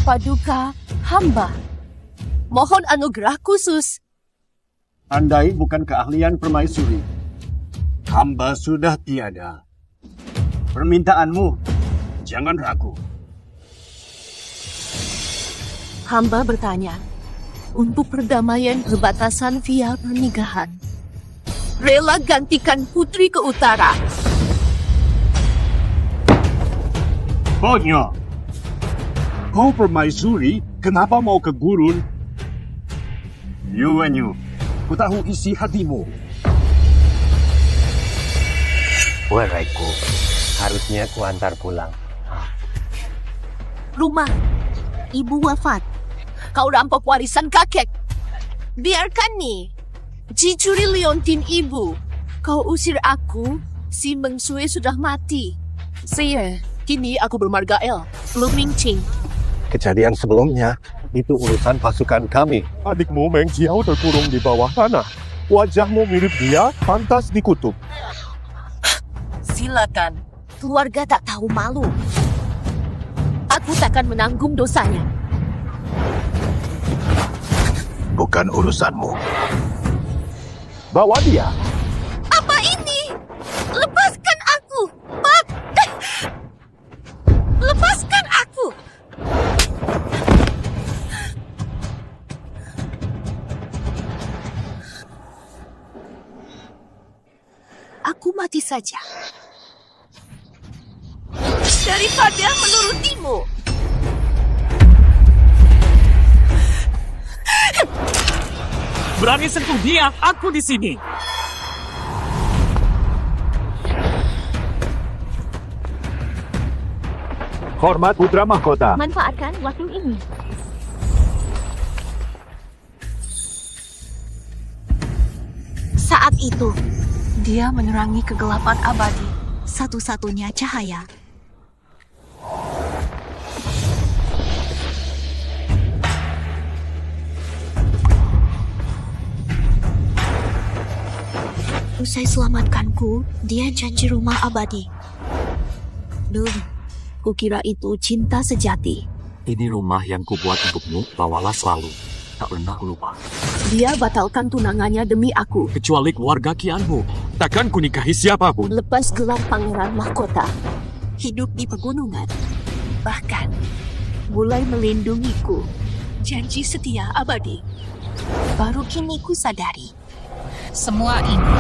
Paduka hamba. Mohon anugerah khusus. Andai bukan keahlian permaisuri, hamba sudah tiada. Permintaanmu, jangan ragu. Hamba bertanya, untuk perdamaian perbatasan via pernikahan, rela gantikan putri ke utara. Bonyok! Kau permaisuri, kenapa mau ke gurun? Yuanyu, ku tahu isi hatimu. Waraiku, harusnya ku antar pulang. Rumah, ibu wafat. Kau rampok warisan kakek. Biarkan nih, dicuri liontin ibu. Kau usir aku, si Meng Sui sudah mati. Saya, kini aku bermarga El, Luming Ching. Kejadian sebelumnya, itu urusan pasukan kami. Adikmu Meng Jiao terkurung di bawah tanah. Wajahmu mirip dia, pantas dikutuk. Silakan, keluarga tak tahu malu. Aku takkan menanggung dosanya. Bukan urusanmu. Bawa dia. Apa ini? Lepaskan aku, Pak! Lepaskan aku! Aku mati saja daripada menurutimu. Berani sentuh dia, aku di sini. Hormat putra mahkota. Manfaatkan waktu ini. Saat itu, dia menerangi kegelapan abadi, satu-satunya cahaya. Usai selamatkanku, dia janji rumah abadi. Dulu, kukira itu cinta sejati. Ini rumah yang kubuat untukmu, bawalah selalu. Tak pernah lupa. Dia batalkan tunangannya demi aku. Kecuali keluarga kianmu, takkan kunikahi siapapun. Lepas gelar pangeran mahkota, hidup di pegunungan, bahkan mulai melindungiku. Janji setia abadi. Baru kini ku sadari, semua ini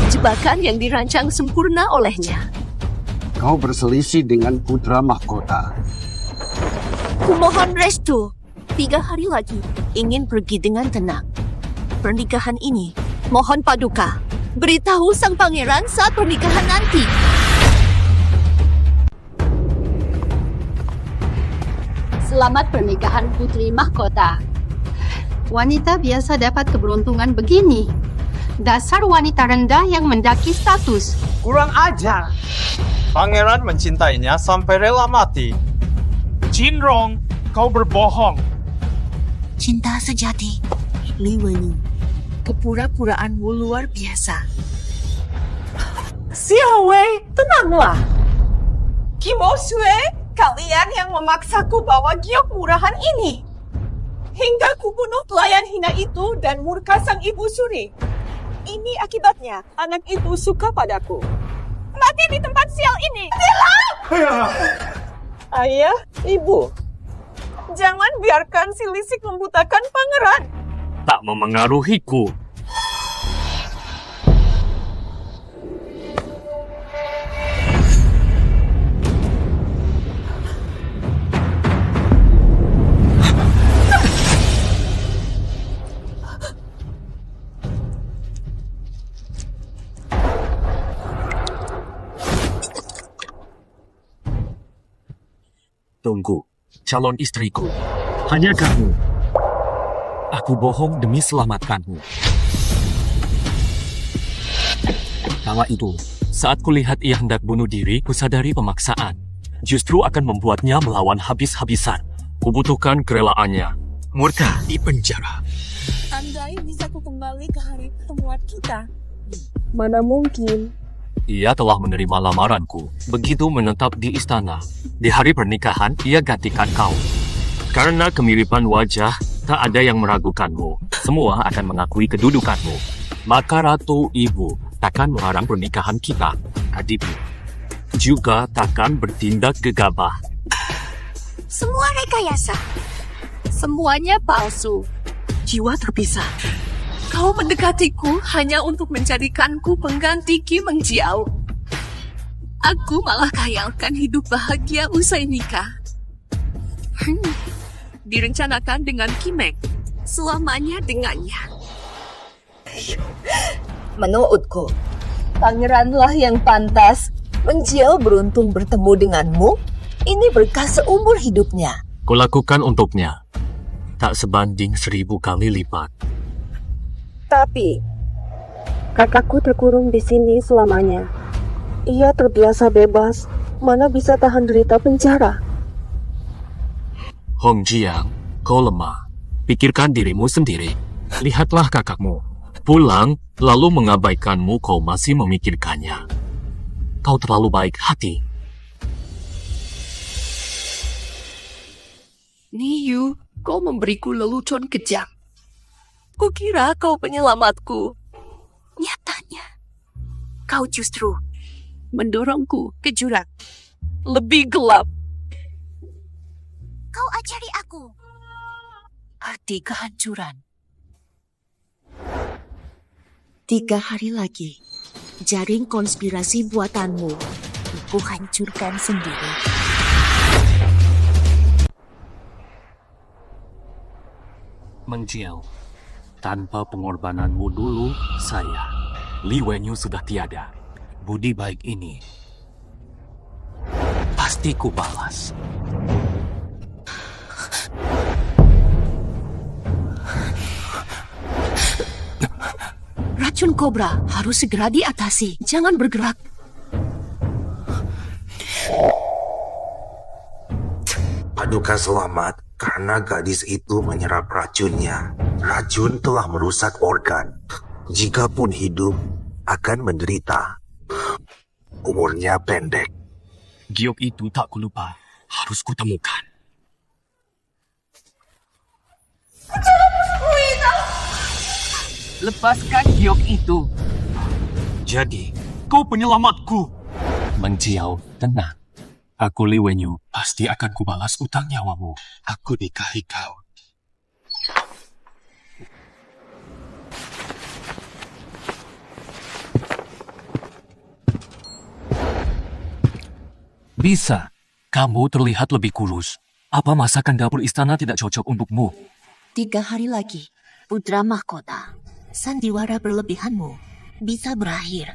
jebakan yang dirancang sempurna olehnya. Kau berselisih dengan putra mahkota. Kumohon restu. 3 hari lagi ingin pergi dengan tenang. Pernikahan ini, mohon Paduka, beritahu sang pangeran saat pernikahan nanti. Selamat pernikahan putri mahkota. Wanita biasa dapat keberuntungan begini. Dasar wanita rendah yang mendaki status. Kurang ajar. Pangeran mencintainya sampai rela mati. Jinrong, kau berbohong. Cinta sejati, Li Wenyu. Kepura-puraanmu luar biasa. Xiao Wei, tenanglah. Kimo Sue, kalian yang memaksaku bawa giok murahan ini. Hingga kubunuh pelayan hina itu dan murka sang ibu suri. Ini akibatnya, anak itu suka padaku. Mati di tempat sial ini. Silau! Ayah, ibu. Jangan biarkan si Lisik membutakan pangeran. Tak memengaruhiku. Tunggu, calon istriku. Hanya kamu. Aku bohong demi selamatkanmu. Kala itu, saat kulihat ia hendak bunuh diri, kusadari pemaksaan. Justru akan membuatnya melawan habis-habisan. Kubutuhkan kerelaannya. Murka di penjara. Andai bisa ku kembali ke hari pertemuan kita. Mana mungkin. Ia telah menerima lamaranku. Begitu menetap di istana. Di hari pernikahan, ia gantikan kau. Karena kemiripan wajah, tak ada yang meragukanmu. Semua akan mengakui kedudukanmu. Maka Ratu Ibu takkan melarang pernikahan kita, adikmu. Juga takkan bertindak gegabah. Semua rekayasa. Semuanya palsu. Jiwa terpisah. Kau mendekatiku hanya untuk menjadikanku pengganti Ki Mengjiao. Aku malah khayalkan hidup bahagia usai nikah. Direncanakan dengan Ki Meng. Selamanya dengannya. Menurutku, pangeranlah yang pantas. Mengjiao beruntung bertemu denganmu. Ini berkah seumur hidupnya. Kulakukan untuknya. Tak sebanding 1000 kali lipat. Tapi, kakakku terkurung di sini selamanya. Ia terbiasa bebas, mana bisa tahan derita penjara. Hong Jiang, kau lemah. Pikirkan dirimu sendiri. Lihatlah kakakmu. Pulang, lalu mengabaikanmu kau masih memikirkannya. Kau terlalu baik hati. Niu, kau memberiku lelucon kejam. Kukira kau penyelamatku. Nyatanya, kau justru mendorongku ke jurang lebih gelap. Kau ajari aku. Arti kehancuran. 3 hari lagi, jaring konspirasi buatanmu ku hancurkan sendiri. Mengjiao, tanpa pengorbananmu dulu, saya, Li Wenyu sudah tiada. Budi baik ini pasti ku balas. Racun kobra harus segera diatasi. Jangan bergerak. Paduka selamat karena gadis itu menyerap racunnya. Racun telah merusak organ. Jikapun hidup, akan menderita. Umurnya pendek. Giok itu tak kulupa. Harus kutemukan. Lepaskan giok itu. Jadi, kau penyelamatku. Mengjiao, tenang. Aku Li Wenyu, pasti akan kubalas utang nyawamu. Aku nikahi kau. Bisa. Kamu terlihat lebih kurus. Apa masakan dapur istana tidak cocok untukmu? 3 hari lagi, putra mahkota. Sandiwara berlebihanmu bisa berakhir.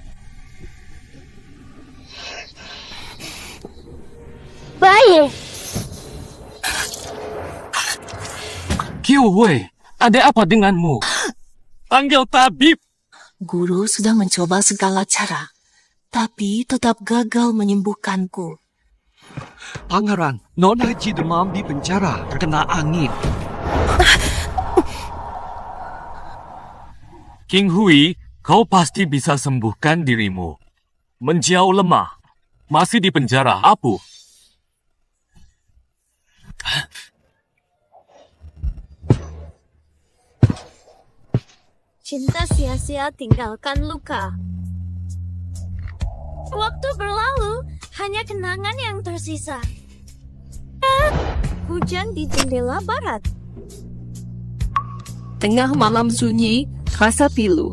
Baik. Qiu Wei, ada apa denganmu? Panggil tabib. Guru sudah mencoba segala cara, tapi tetap gagal menyembuhkanku. Pangeran, Nona Ji demam di penjara terkena angin. King Hui, kau pasti bisa sembuhkan dirimu. Menjiao lemah. Masih di penjara, Apu. Cinta sia-sia tinggalkan luka. Waktu berlalu, hanya kenangan yang tersisa. Hujan di jendela barat. Tengah malam sunyi, rasa pilu.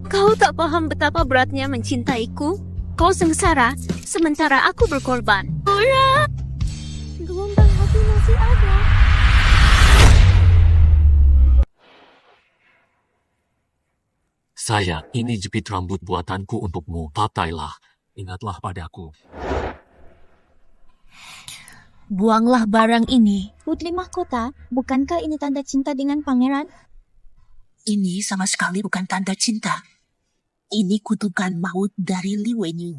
Kau tak paham betapa beratnya mencintaiku. Kau sengsara, sementara aku berkorban. Ura! Gelombang hati masih ada. Sayang, ini jepit rambut buatanku untukmu. Patailah. Ingatlah padaku. Buanglah barang ini. Putri mahkota, bukankah ini tanda cinta dengan pangeran? Ini sama sekali bukan tanda cinta. Ini kutukan maut dari Li Wenyu.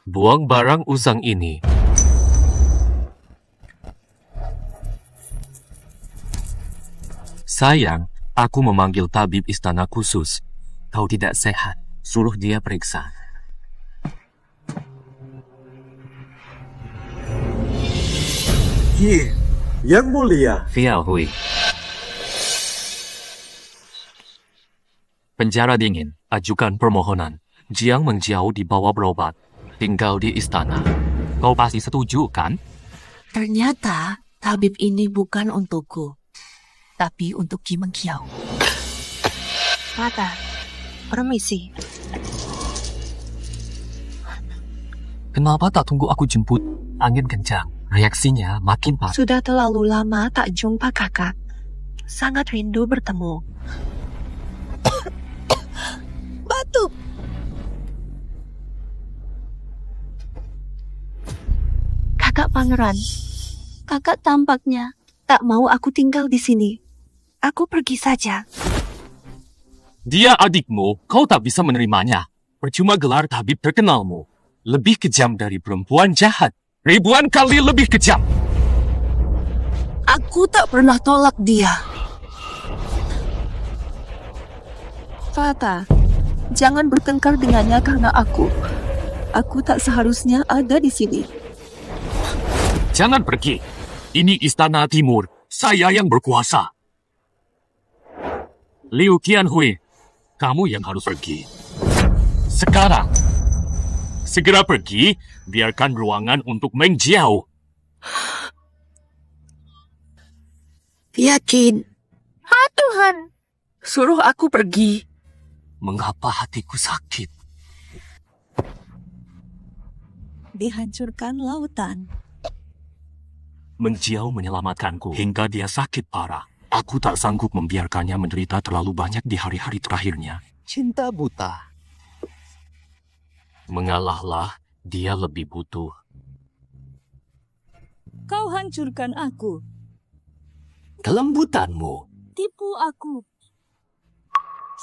Buang barang usang ini. Sayang, aku memanggil tabib istana khusus. Kau tidak sehat, suruh dia periksa. pergi, Yang Mulia. Fiao Hui. Penjara dingin, ajukan permohonan. Jiang Menjiao dibawa berobat. Tinggal di istana. Kau pasti setuju, kan? Ternyata tabib ini bukan untukku, tapi untuk Ki Mengkiau. Mata, permisi. Kenapa tak tunggu aku jemput? Angin kencang. Reaksinya makin parah. Sudah terlalu lama tak jumpa kakak. Sangat rindu bertemu. Batuk! Kakak Pangeran, Kakak tampaknya tak mau aku tinggal di sini. Aku pergi saja. Dia adikmu, kau tak bisa menerimanya. Percuma gelar tabib terkenalmu. Lebih kejam dari perempuan jahat. Ribuan kali lebih kejam. Aku tak pernah tolak dia. Fata, jangan bertengkar dengannya karena aku. Aku tak seharusnya ada di sini. Jangan pergi. Ini Istana Timur. Saya yang berkuasa. Liu Qianhui, kamu yang harus pergi. Sekarang. Segera pergi, biarkan ruangan untuk Meng Jiao. Yakin? Tuhan, suruh aku pergi. Mengapa hatiku sakit? Dihancurkan lautan. Meng Jiao menyelamatkanku hingga dia sakit parah. Aku tak sanggup membiarkannya menderita terlalu banyak di hari-hari terakhirnya. Cinta buta. Mengalahlah, dia lebih butuh. kau hancurkan aku. Kelembutanmu. Tipu aku.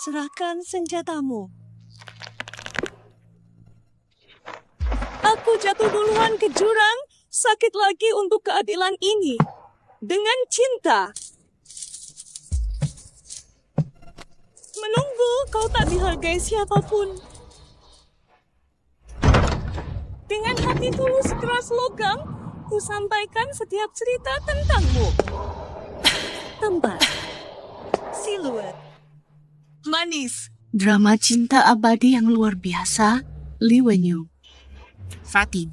Serahkan senjatamu. Aku jatuh duluan ke jurang, sakit lagi untuk keadilan ini. Dengan cinta. Menunggu kau tak dihargai siapapun. Dengan hati tulus keras logam, ku sampaikan setiap cerita tentangmu. Tempat, siluet, manis. Drama cinta abadi yang luar biasa, Li Wenyu. Fatin,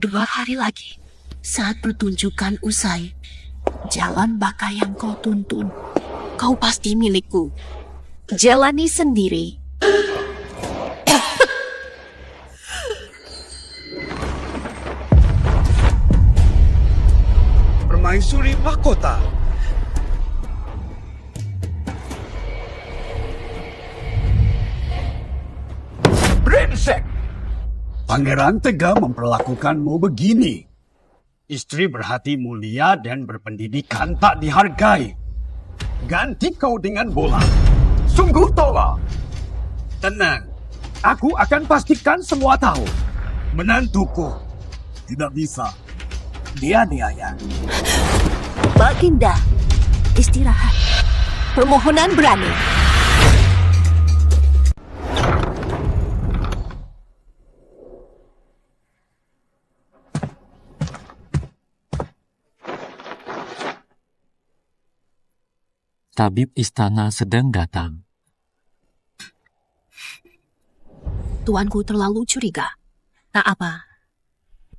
2 hari lagi, saat pertunjukan usai, jalan baka yang kau tuntun, kau pasti milikku. Jalani sendiri. Permaisuri mahkota. Brengsek! Pangeran tega memperlakukanmu begini. Istri berhati mulia dan berpendidikan tak dihargai. Ganti kau dengan bola. Sungguh tolak. Tenang, aku akan pastikan semua tahu. Menantuku tidak bisa dianiaya. Baginda, istirahat. Permohonan berani. Tabib istana sedang datang. Tuanku terlalu curiga. Tak apa.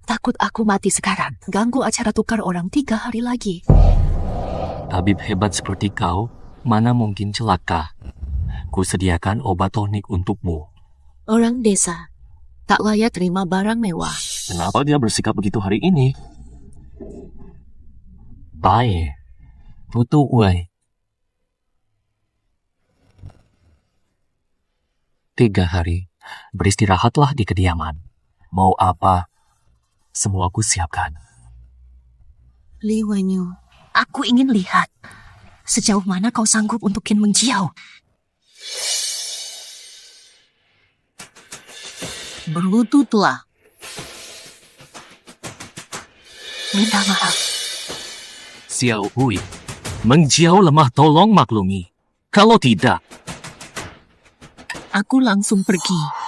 Takut aku mati sekarang. Ganggu acara tukar orang 3 hari lagi. Tabib hebat seperti kau, mana mungkin celaka. Ku sediakan obat tonik untukmu. Orang desa tak layak terima barang mewah. Kenapa dia bersikap begitu hari ini? Baik. Butuh uai. 3 hari. Beristirahatlah di kediaman. Mau apa? Semua aku siapkan. Li Wenyu, aku ingin lihat sejauh mana kau sanggup untuk Qin Mengjiao. Berlututlah. Minta maaf. Xiao Hui, Mengjiao lemah, tolong maklumi. Kalau tidak, aku langsung pergi.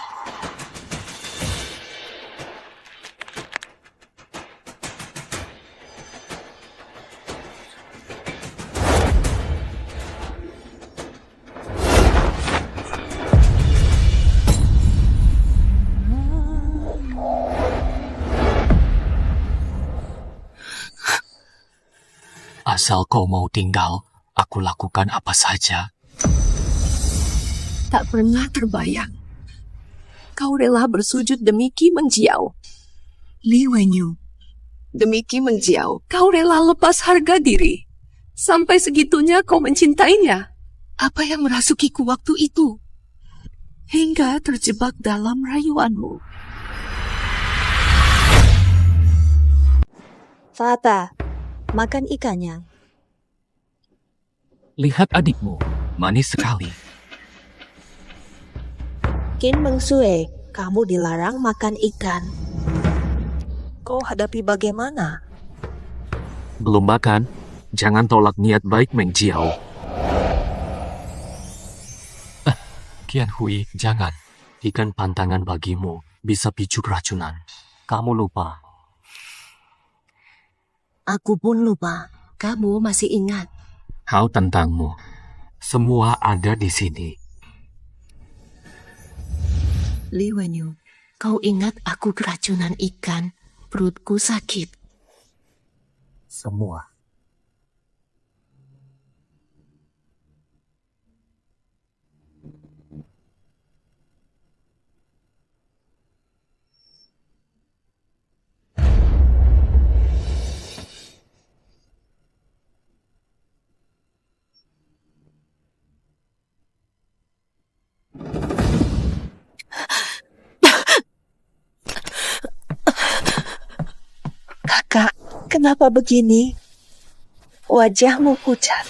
Asal kau mau tinggal, aku lakukan apa saja. Tak pernah terbayang. Kau rela bersujud demi Ki Mengjiao. Li Wenyu, demi Ki Mengjiao, kau rela lepas harga diri. Sampai segitunya kau mencintainya. Apa yang merasukiku waktu itu? Hingga terjebak dalam rayuanmu. Fata, makan ikannya. Lihat adikmu, manis sekali. Qin Mengsue, kamu dilarang makan ikan. Kau hadapi bagaimana? Belum makan, jangan tolak niat baik Mengjiao. Qian Hui, jangan. Ikan pantangan bagimu bisa picu keracunan. Kamu lupa. Aku pun lupa. Kamu masih ingat. Hal tentangmu. Semua ada di sini. Li Wenyu, kau ingat aku keracunan ikan. Perutku sakit. Semua. Kakak, kenapa begini? Wajahmu pucat.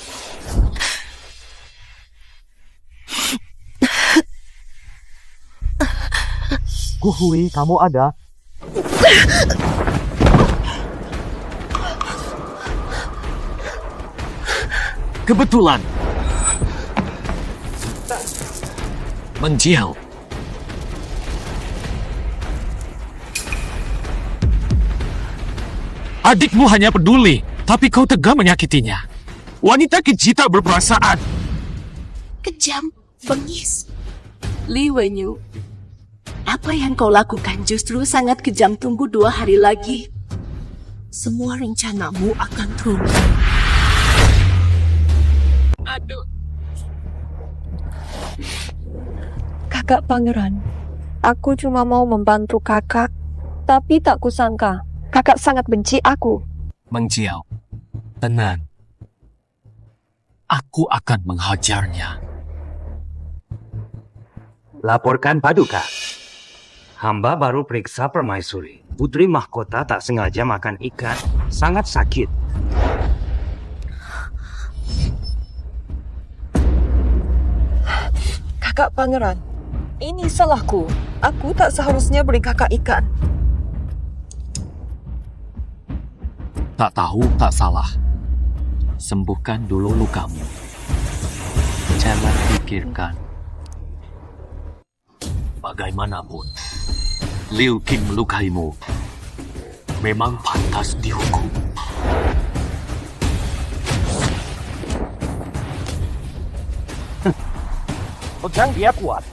Gu Hui, kamu ada? Kebetulan. Mengjiao. Adikmu hanya peduli, tapi kau tega menyakitinya. Wanita keji tak berperasaan. Kejam, bengis. Li Wenyu, apa yang kau lakukan justru sangat kejam. Tunggu 2 hari lagi. Semua rencanamu akan terungkap. Aduh. Kakak Pangeran, aku cuma mau membantu kakak, tapi tak kusangka kakak sangat benci aku. Mengjiao, tenang. Aku akan menghajarnya. Laporkan Paduka. Hamba baru periksa permaisuri. Putri mahkota tak sengaja makan ikan. Sangat sakit. Kakak Pangeran, ini salahku. Aku tak seharusnya beri kakak ikan. Tak tahu, tak salah. Sembuhkan dulu lukamu. Jangan pikirkan. Bagaimanapun, Liu Qin melukaimu. Memang pantas dihukum. Pegang dia kuat.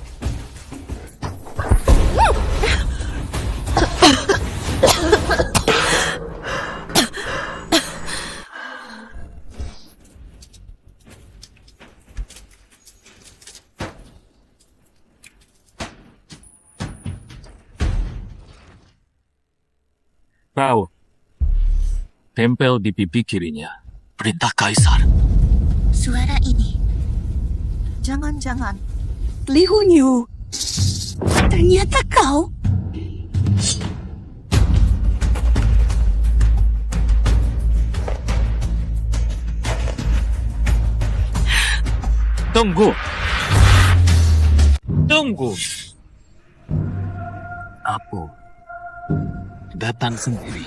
Tahu. Tempel di pipi kirinya. Perintah Kaisar. Suara ini. Jangan-jangan. Li Wenyu. Ternyata kau. Tunggu. Tunggu. Aku datang sendiri.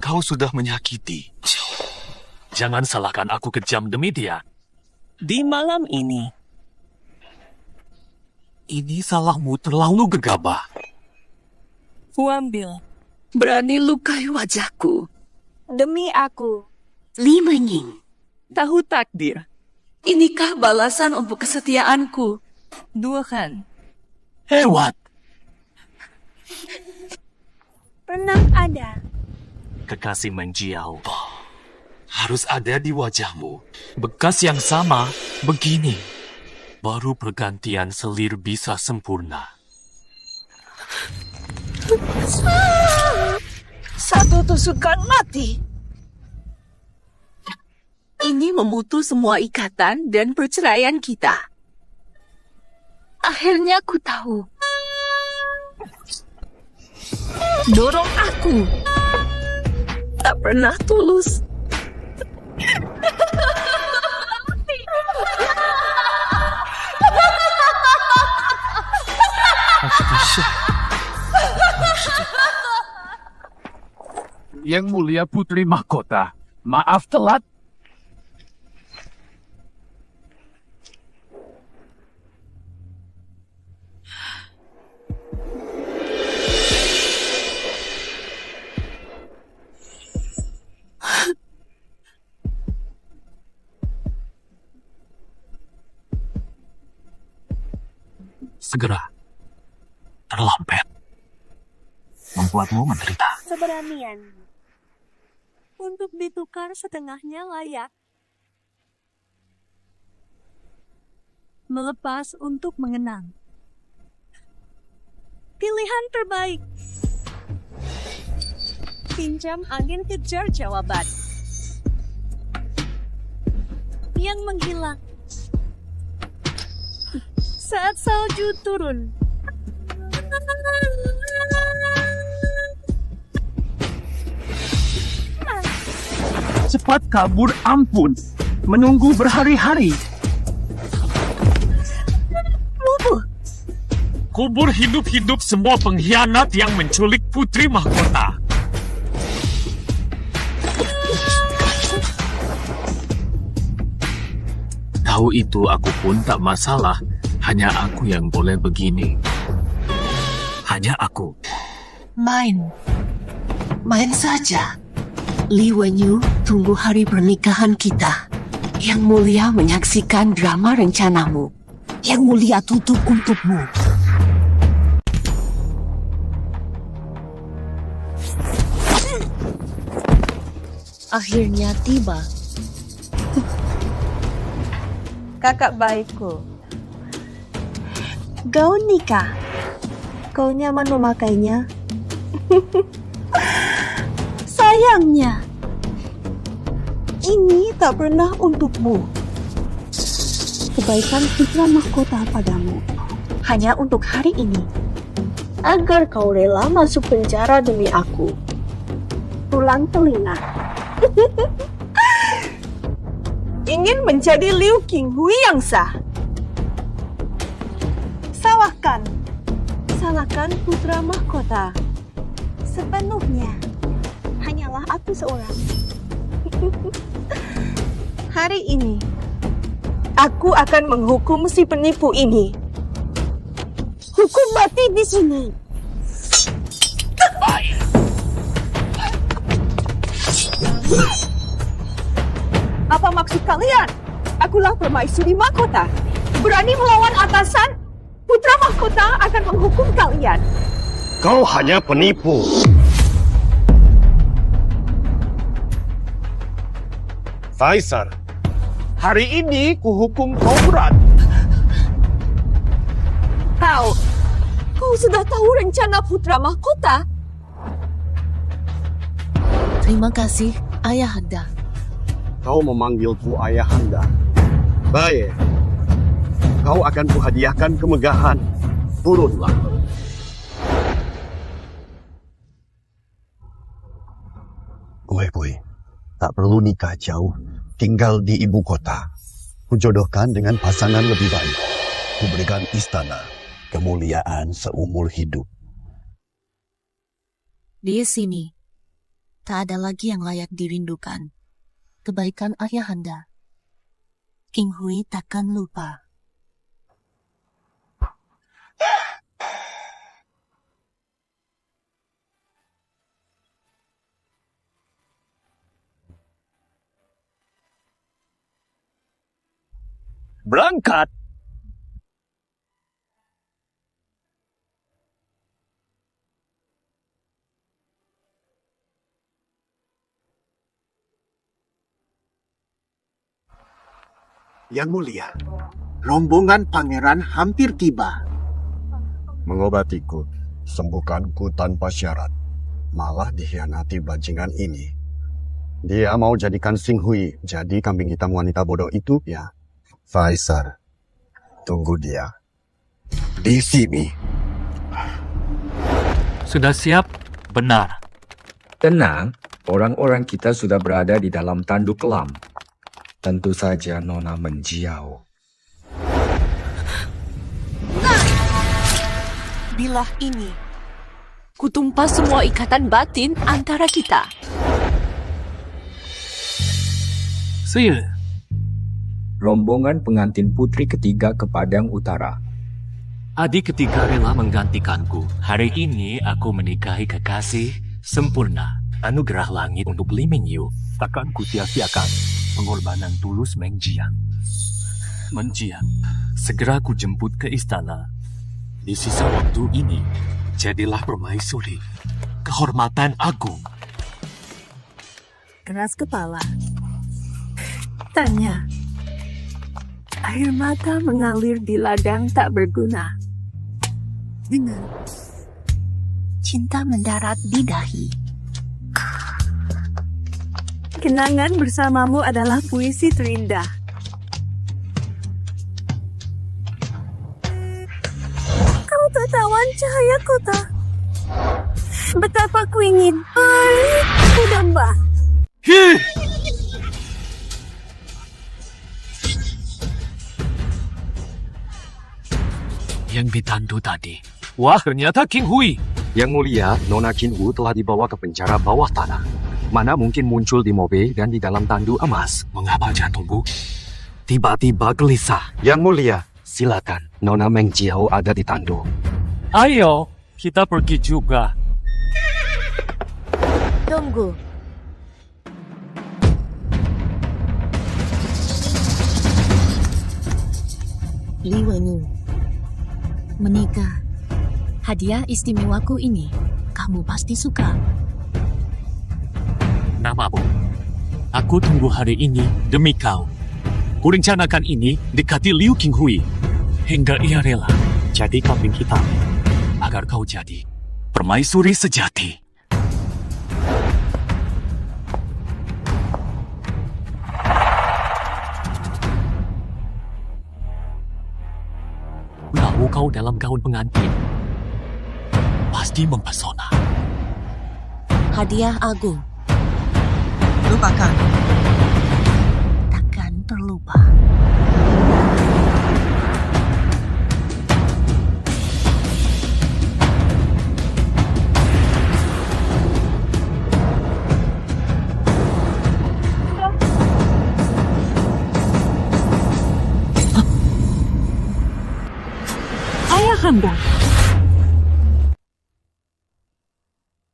Kau sudah menyakiti. Jangan salahkan aku kejam demi dia. Di malam ini. Ini salahmu terlalu gegabah. Fuambil, Berani lukai wajahku. demi aku. Li Menying. Tahu takdir. Inikah balasan untuk kesetiaanku? Dua kan? Lewat. Pernah ada. Kekasih menjiau. Harus ada di wajahmu. Bekas yang sama, begini. Baru pergantian selir bisa sempurna. Satu tusukan mati. Ini memutus semua ikatan dan perceraian kita. Akhirnya aku tahu. Dorong aku. Tak pernah tulus. Yang mulia Putri Mahkota, maaf telat. Segera. Terlambat. Membuatmu menderita. Keberanian. Untuk ditukar setengahnya layak. Melepas untuk mengenang. Pilihan terbaik. Pinjam angin kejar jawaban. Yang menghilang. Saat salju turun. Cepat kabur ampun. Menunggu berhari-hari. Kubur hidup-hidup semua pengkhianat yang menculik Putri Mahkota. Tahu itu aku pun tak masalah. Hanya aku yang boleh begini. Hanya aku. Main saja. Li Wenyu tunggu hari pernikahan kita. Yang mulia menyaksikan drama rencanamu. Yang mulia tutup untukmu. Akhirnya tiba. Kakak baikku. Gaun nikah. Kau nyaman memakainya? Sayangnya, ini tak pernah untukmu. Kebaikan Putra Mahkota padamu hanya untuk hari ini. Agar kau rela masuk penjara demi aku. Tulang telinga. Ingin menjadi Liu Qinghui yang sah. Salahkan Putra Mahkota. Sepenuhnya. Hanyalah aku seorang. Hari ini, aku akan menghukum si penipu ini. Hukum mati di sini. Apa maksud kalian? Akulah permaisuri mahkota. Berani melawan atasan? Putra Mahkota akan menghukum kalian. Kau hanya penipu. Kaisar, hari ini kuhukum kau berat. Kau sudah tahu rencana Putra Mahkota? Terima kasih, Ayahanda. Kau memanggilku Ayahanda. Baik. Kau akan kuhadiahkan kemegahan. Turunlah. Gue, tak perlu nikah jauh. Tinggal di ibu kota. Kujodohkan dengan pasangan lebih baik. Kuberikan istana, kemuliaan seumur hidup. Di sini, tak ada lagi yang layak dirindukan. Kebaikan Ayahanda. Qinghui takkan lupa. Berangkat! Yang Mulia, rombongan pangeran hampir tiba. Mengobatiku, sembuhkanku tanpa syarat. Malah dikhianati bajingan ini. Dia mau jadikan Xing Hui jadi kambing hitam wanita bodoh itu, ya. Faisal, tunggu dia. Di sini. Sudah siap? Benar. Tenang, orang-orang kita sudah berada di dalam tanduk kelam. Tentu saja Nona Menjiao. Bilah ini, kutumpas semua ikatan batin antara kita. Sil. Rombongan pengantin putri ketiga ke Padang Utara. Adik ketiga rela menggantikanku. Hari ini aku menikahi kekasih sempurna. Anugerah langit untuk Li Mingyu. Takkan ku sia-siakan pengorbanan tulus Meng Jiang. Meng Jiang, segera ku jemput ke istana. Di sisa waktu ini, jadilah permaisuri. Kehormatan agung. Keras kepala. Tanya. Air mata mengalir di ladang tak berguna. Dengar. Cinta mendarat di dahi. Kenangan bersamamu adalah puisi terindah. Kau tertawan cahaya kota. Betapa ku ingin kudambah. Yang ditandu tadi. Wah, ternyata King Hui. Yang Mulia, Nona Qin Wu telah dibawa ke penjara bawah tanah. Mana mungkin muncul di mobil dan di dalam tandu emas. Mengapa jantungku tiba-tiba gelisah? Yang Mulia, silakan. Nona Meng Jiao ada di tandu. Ayo, kita pergi juga. Tunggu. Li Wenyu, menikah. Hadiah istimewaku ini, kamu pasti suka. Namamu. Aku tunggu hari ini demi kau. Kurencanakan ini dekati Liu Qinghui hingga ia rela jadi kambing hitam agar kau jadi permaisuri sejati. Tahu kau dalam gaun pengantin pasti mempesona. Hadiah agung. Lupakan. Takkan terlupa. Ayah hamba.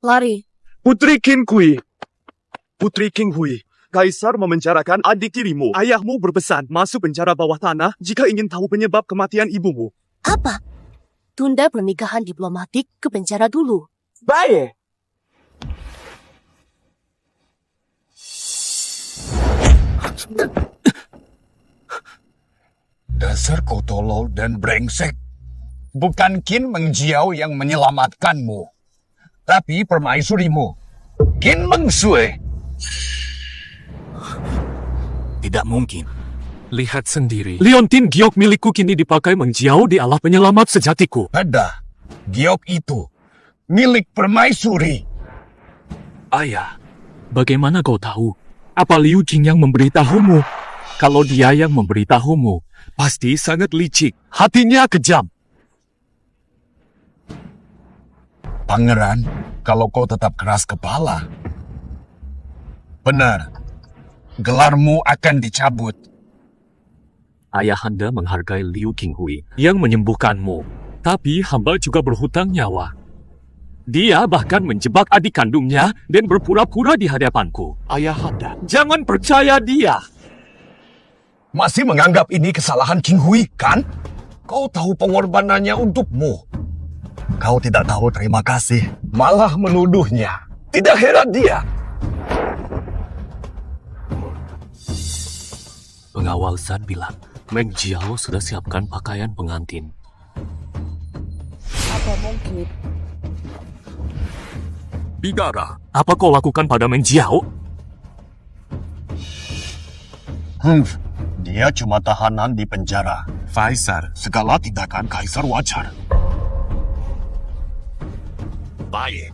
Lari. Putri Qin Hui. Putri King Hui, Kaisar memenjarakan adik tirimu. Ayahmu berpesan masuk penjara bawah tanah jika ingin tahu penyebab kematian ibumu. Apa? Tunda pernikahan diplomatik ke penjara dulu. Baik. Dasar kau tolol dan brengsek. Bukan Qin Meng Jiao yang menyelamatkanmu, tapi permaisurimu, Qin Meng Sui. Tidak mungkin. Lihat sendiri. Liontin giok milikku kini dipakai Meng Jiao di Allah penyelamat sejatiku. Ada. Giok itu milik permaisuri. Ayah, bagaimana kau tahu? Apa Liu Jing yang memberitahumu? Kalau dia yang memberitahumu, pasti sangat licik. Hatinya kejam. Pangeran, kalau kau tetap keras kepala, benar, gelarmu akan dicabut. Ayahanda menghargai Liu Qinghui yang menyembuhkanmu, tapi hamba juga berhutang nyawa. Dia bahkan menjebak adik kandungnya dan berpura-pura di hadapanku. Ayahanda, jangan percaya dia. Masih menganggap ini kesalahan King Hui, kan? Kau tahu pengorbanannya untukmu. Kau tidak tahu terima kasih, malah menuduhnya. Tidak heran dia. Pengawal Zan bilang, Meng Jiao sudah siapkan pakaian pengantin. Apa mungkin? Bidara, apa kau lakukan pada Meng Jiao? Dia cuma tahanan di penjara. Faisal, segala tindakan Kaisar wajar. Baik.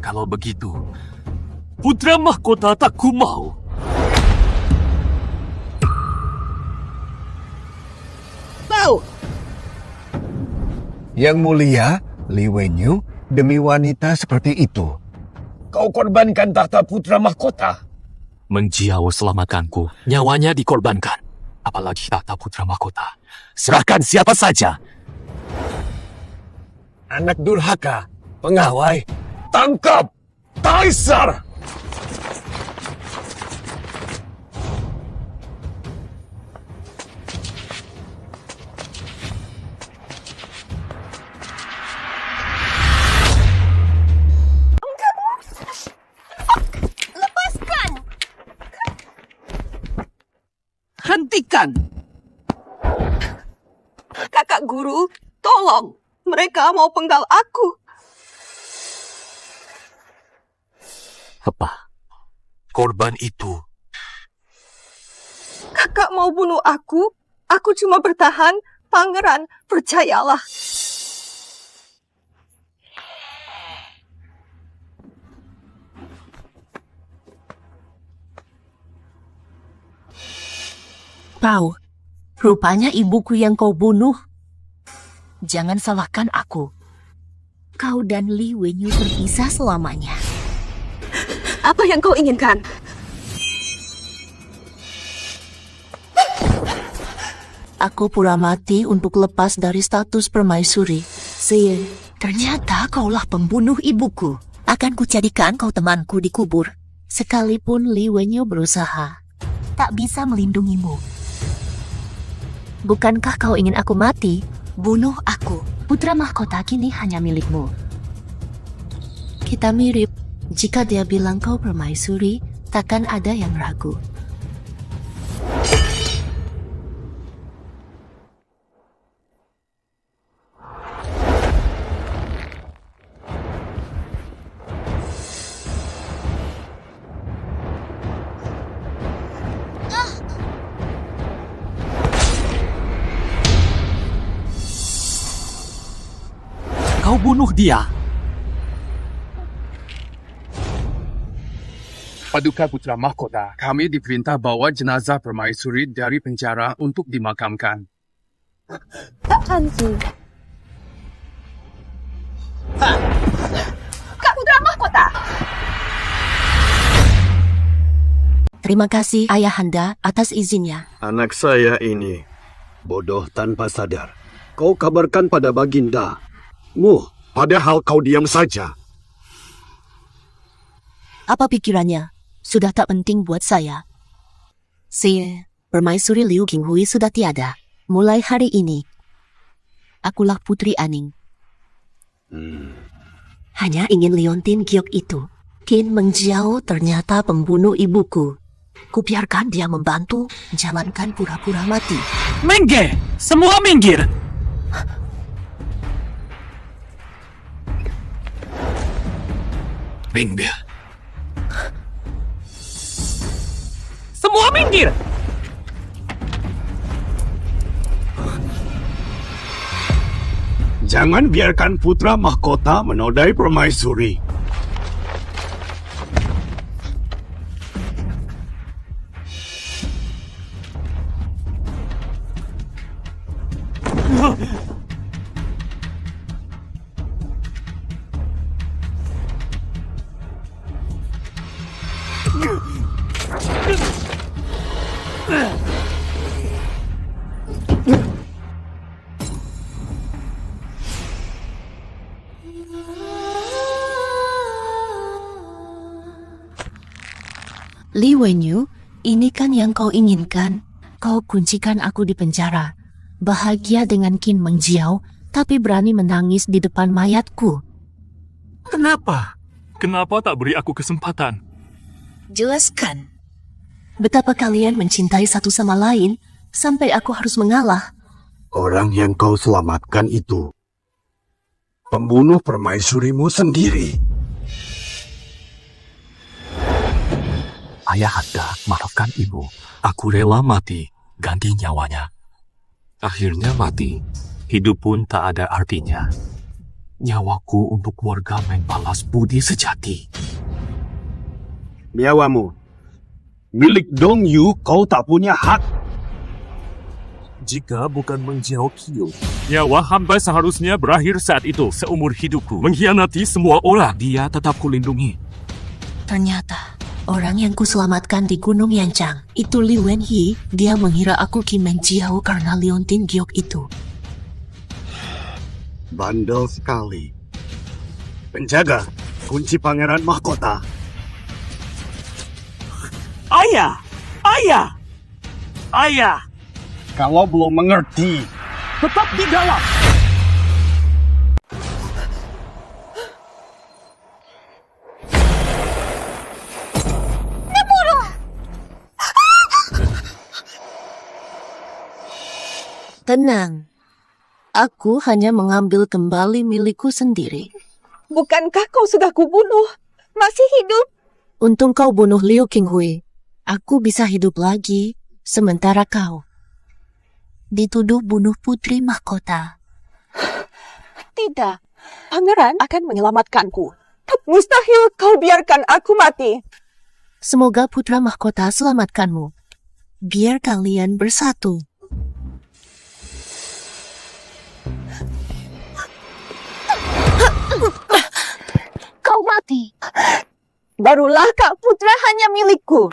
Kalau begitu, putra mahkota tak ku mau. Tahu. Yang mulia, Li Wenyu, demi wanita seperti itu, kau korbankan tahta putra mahkota. Meng Jiao selamatkanku, nyawanya dikorbankan. Apalagi tahta putra mahkota. Serahkan siapa saja. Anak durhaka, pengawai, tangkap Kaisar! Lepaskan! Hentikan! Kakak guru, tolong. Mereka mau penggal aku. Apa? Korban itu. Kakak mau bunuh aku? Aku cuma bertahan. Pangeran, percayalah. Kau, rupanya ibuku yang kau bunuh. Jangan salahkan aku. Kau dan Li Wenyu berpisah selamanya. Apa yang kau inginkan? Aku pura mati untuk lepas dari status permaisuri. Ternyata kaulah pembunuh ibuku. Akan kucadikan kau temanku di kubur. Sekalipun Li Wenyu berusaha, tak bisa melindungimu. Bukankah kau ingin aku mati? Bunuh aku. Putra mahkota kini hanya milikmu. Kita mirip. Jika dia bilang kau permaisuri, takkan ada yang ragu. Kau bunuh dia. Paduka Putra Mahkota, kami diperintah bawa jenazah permaisuri dari penjara untuk dimakamkan. Anji. Kak Putra Mahkota! Terima kasih Ayahanda atas izinnya. Anak saya ini bodoh tanpa sadar. Kau kabarkan pada Baginda. Padahal kau diam saja. Apa pikirannya? Sudah tak penting buat saya. Permaisuri Liu Qinghui sudah tiada. Mulai hari ini, akulah Putri Aning. Hanya ingin liontin giok itu. Qin Meng Jiao ternyata pembunuh ibuku. Kubiarkan dia membantu, jangankan pura-pura mati. Mengge! Semua minggir! Mengge! Semua minggir! Jangan biarkan putra mahkota menodai permaisuri. Li Wenyu, ini kan yang kau inginkan. Kau kuncikan aku di penjara, bahagia dengan Qin Mengjiao, tapi berani menangis di depan mayatku. Kenapa? Kenapa tak beri aku kesempatan? Jelaskan. Betapa kalian mencintai satu sama lain sampai aku harus mengalah. Orang yang kau selamatkan itu pembunuh permaisurimu sendiri. Ayahanda, maafkan ibu. Aku rela mati, ganti nyawanya. Akhirnya mati. Hidup pun tak ada artinya. Nyawaku untuk keluarga membalas budi sejati. Nyawamu milik Dong Yu, kau tak punya hak. Jika bukan Mengjiao Qiu, nyawa hamba seharusnya berakhir saat itu. Seumur hidupku mengkhianati semua orang, dia tetap kulindungi. Ternyata orang yang kuselamatkan di Gunung Yanchang itu Li Wenyi. Dia mengira aku Qin Mengjiao karena liontin giok itu. Bandel sekali. Penjaga, kunci pangeran mahkota. Ayah! Ayah! Ayah! Kalau belum mengerti, Tetap di dalam! Tenang. Aku hanya mengambil kembali milikku sendiri. Bukankah kau sudah kubunuh? Masih hidup? Untung kau bunuh Liu Qinghui. Aku bisa hidup lagi, sementara kau dituduh bunuh putri mahkota. Tidak. Pangeran akan menyelamatkanku. Mustahil kau biarkan aku mati. Semoga putra mahkota selamatkanmu. Biar kalian bersatu. Kau mati. Barulah kak putra hanya milikku.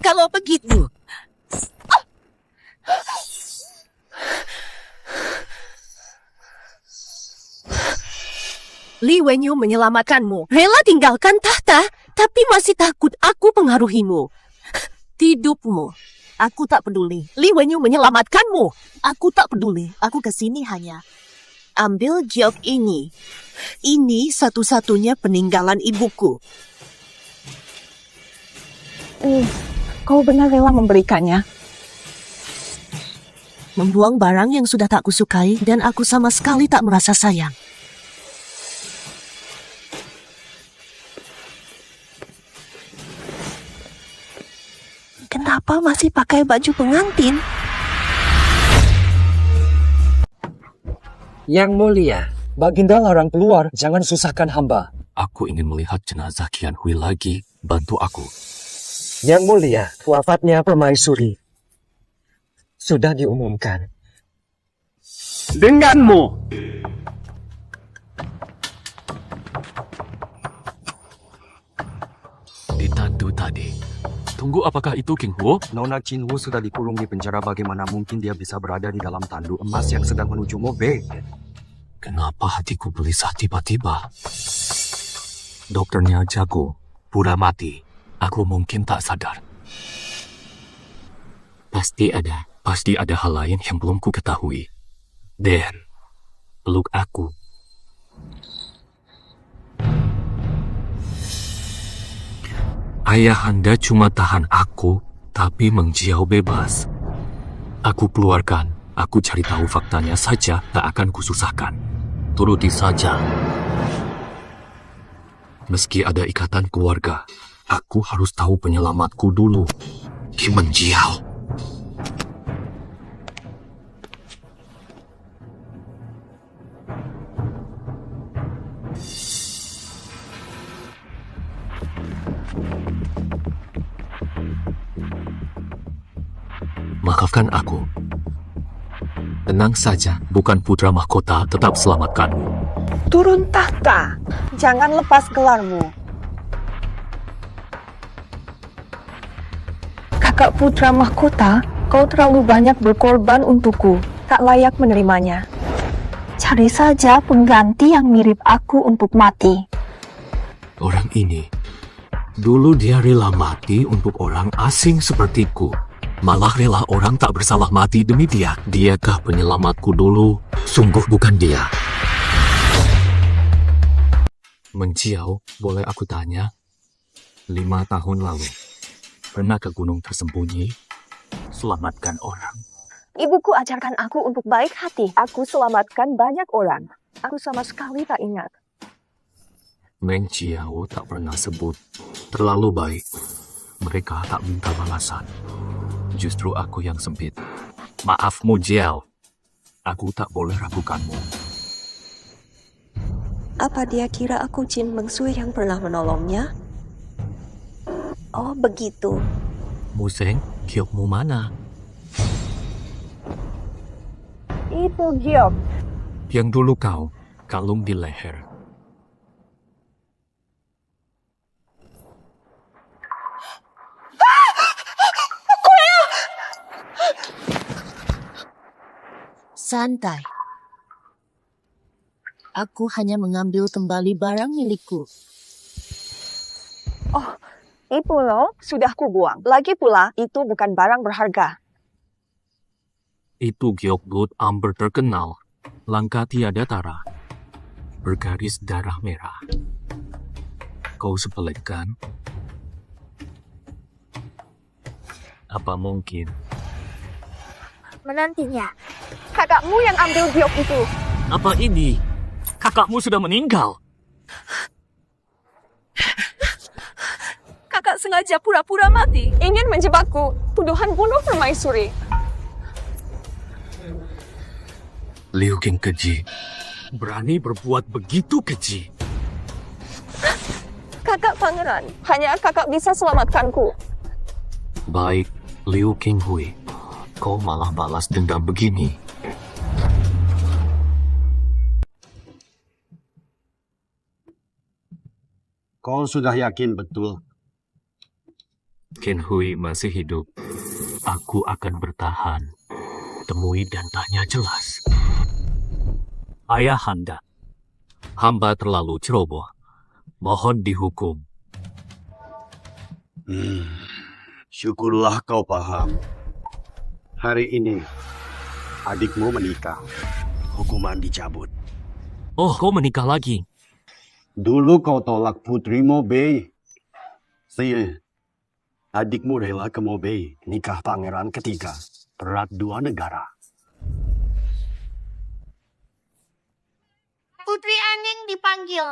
Kalau begitu, Li Wenyu menyelamatkanmu. Rela tinggalkan tahta, tapi masih takut aku pengaruhimu. Hidupmu, aku tak peduli. Li Wenyu menyelamatkanmu. Aku tak peduli. Aku kesini hanya ambil giok ini. Ini satu-satunya peninggalan ibuku. Kau benar rela memberikannya? Membuang barang yang sudah tak kusukai dan aku sama sekali tak merasa sayang. Kenapa masih pakai baju pengantin? Yang mulia, Baginda larang keluar, jangan susahkan hamba. Aku ingin melihat jenazah Qian Hui lagi. Bantu aku. Yang mulia, wafatnya permaisuri sudah diumumkan. Denganmu. Ditandu tadi. Tunggu, apakah itu King Huo? Nona Qin Wu sudah dikurung di penjara. Bagaimana mungkin dia bisa berada di dalam tandu emas yang sedang menuju Mobe? Kenapa hatiku gelisah tiba-tiba? Dokternya jago, pura mati. Aku mungkin tak sadar. Pasti ada hal lain yang belum ku ketahui. Dan peluk aku. Ayahanda cuma tahan aku, tapi Mengjiao bebas. Aku keluarkan, aku cari tahu faktanya saja, tak akan kususahkan. Turuti saja. Meski ada ikatan keluarga, aku harus tahu penyelamatku dulu. Qin Mengjiao. Maafkan aku. Tenang saja, bukan putra mahkota, tetap selamatkanmu. Turun tahta. Jangan lepas gelarmu. Kakak putra mahkota, kau terlalu banyak berkorban untukku. Tak layak menerimanya. Cari saja pengganti yang mirip aku untuk mati. Orang ini, dulu dia rela mati untuk orang asing sepertiku. Malah rela orang tak bersalah mati demi dia. Diakah penyelamatku dulu? Sungguh bukan dia. Menciau, boleh aku tanya? 5 tahun lalu, pernah ke gunung tersembunyi, selamatkan orang. Ibuku ajarkan aku untuk baik hati. Aku selamatkan banyak orang. Aku sama sekali tak ingat. Menciau tak pernah sebut. Terlalu baik. Mereka tak minta balasan. Justru aku yang sempit. Maaf Mujiao. Aku tak boleh ragukanmu. Apa dia kira aku jin mengsui yang pernah menolongnya? Oh, begitu. Museng, giokmu mana? Itu giok. Yang dulu kau, kalung di leher. Santai. Aku hanya mengambil kembali barang milikku. Oh, itu loh, sudah kubuang. Lagi pula, itu bukan barang berharga. Itu giok blood amber terkenal. Langka tiada tara. Bergaris darah merah. Kau sepelekan? Apa mungkin? Menantinya. Kakakmu yang ambil giok itu. Apa ini? Kakakmu sudah meninggal. Kakak sengaja pura-pura mati, ingin menjebakku. Tuduhan bunuh permaisuri. Liu King keji. Berani berbuat begitu keji. Kakak pangeran, hanya kakak bisa selamatkanku. Baik, Liu King Hui. Kau malah balas dendam begini. Kau sudah yakin betul? Ken Hui masih hidup. Aku akan bertahan. Temui dan tanya jelas. Ayahanda, hamba terlalu ceroboh. Mohon dihukum. Syukurlah kau paham. Hari ini, adikmu menikah. Hukuman dicabut. Oh, kau menikah lagi? Dulu kau tolak putrimu, Bei. Adikmu rela ke Mobei, nikah pangeran ketiga. Perat 2 negara. Putri Aning dipanggil.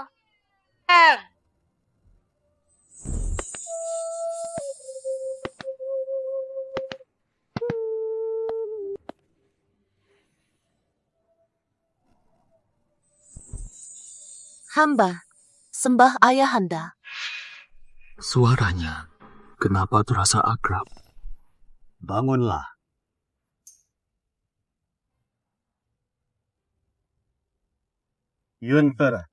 Hamba, sembah ayahanda. Suaranya, kenapa terasa akrab? Bangunlah. Yunfer,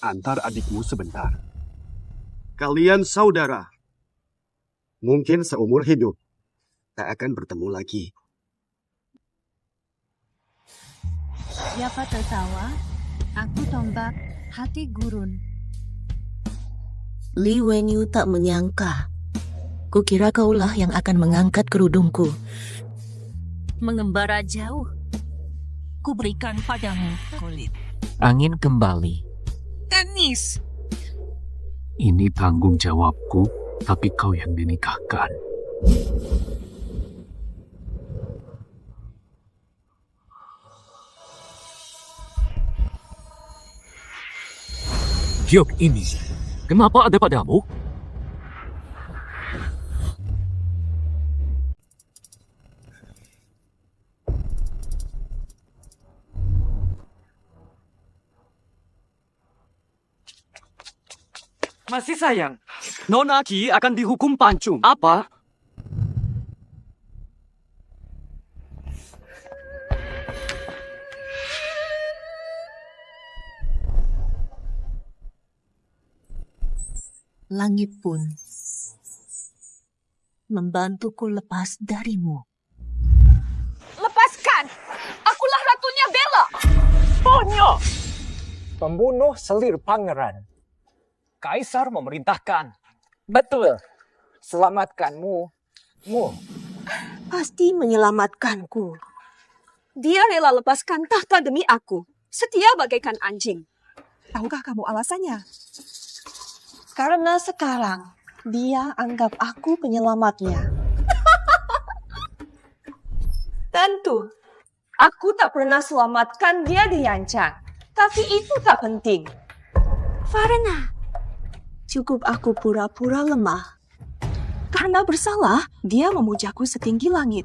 antar adikmu sebentar. Kalian saudara. Mungkin seumur hidup. Tak akan bertemu lagi. Siapa tertawa? Aku tombak hati gurun. Li Wenyu tak menyangka. Kukira kaulah yang akan mengangkat kerudungku. Mengembara jauh. Kuberikan padamu kulit. Angin kembali. Tenis. Ini tanggung jawabku, tapi kau yang dinikahkan. Giok ini, kenapa ada padamu? Masih sayang, Nona Ki akan dihukum pancung. Apa? Langit pun membantuku lepas darimu. Lepaskan! Akulah ratunya Bella! Ponyo! Pembunuh selir pangeran. Kaisar memerintahkan. Betul. selamatkanmu. Pasti menyelamatkanku. Dia rela lepaskan tahta demi aku. Setia bagaikan anjing. Tahukah kamu alasannya? Karena sekarang dia anggap aku penyelamatnya. Tentu, aku tak pernah selamatkan dia diancam. Tapi itu tak penting. Farna, cukup aku pura-pura lemah. Karena bersalah, dia memujaku setinggi langit.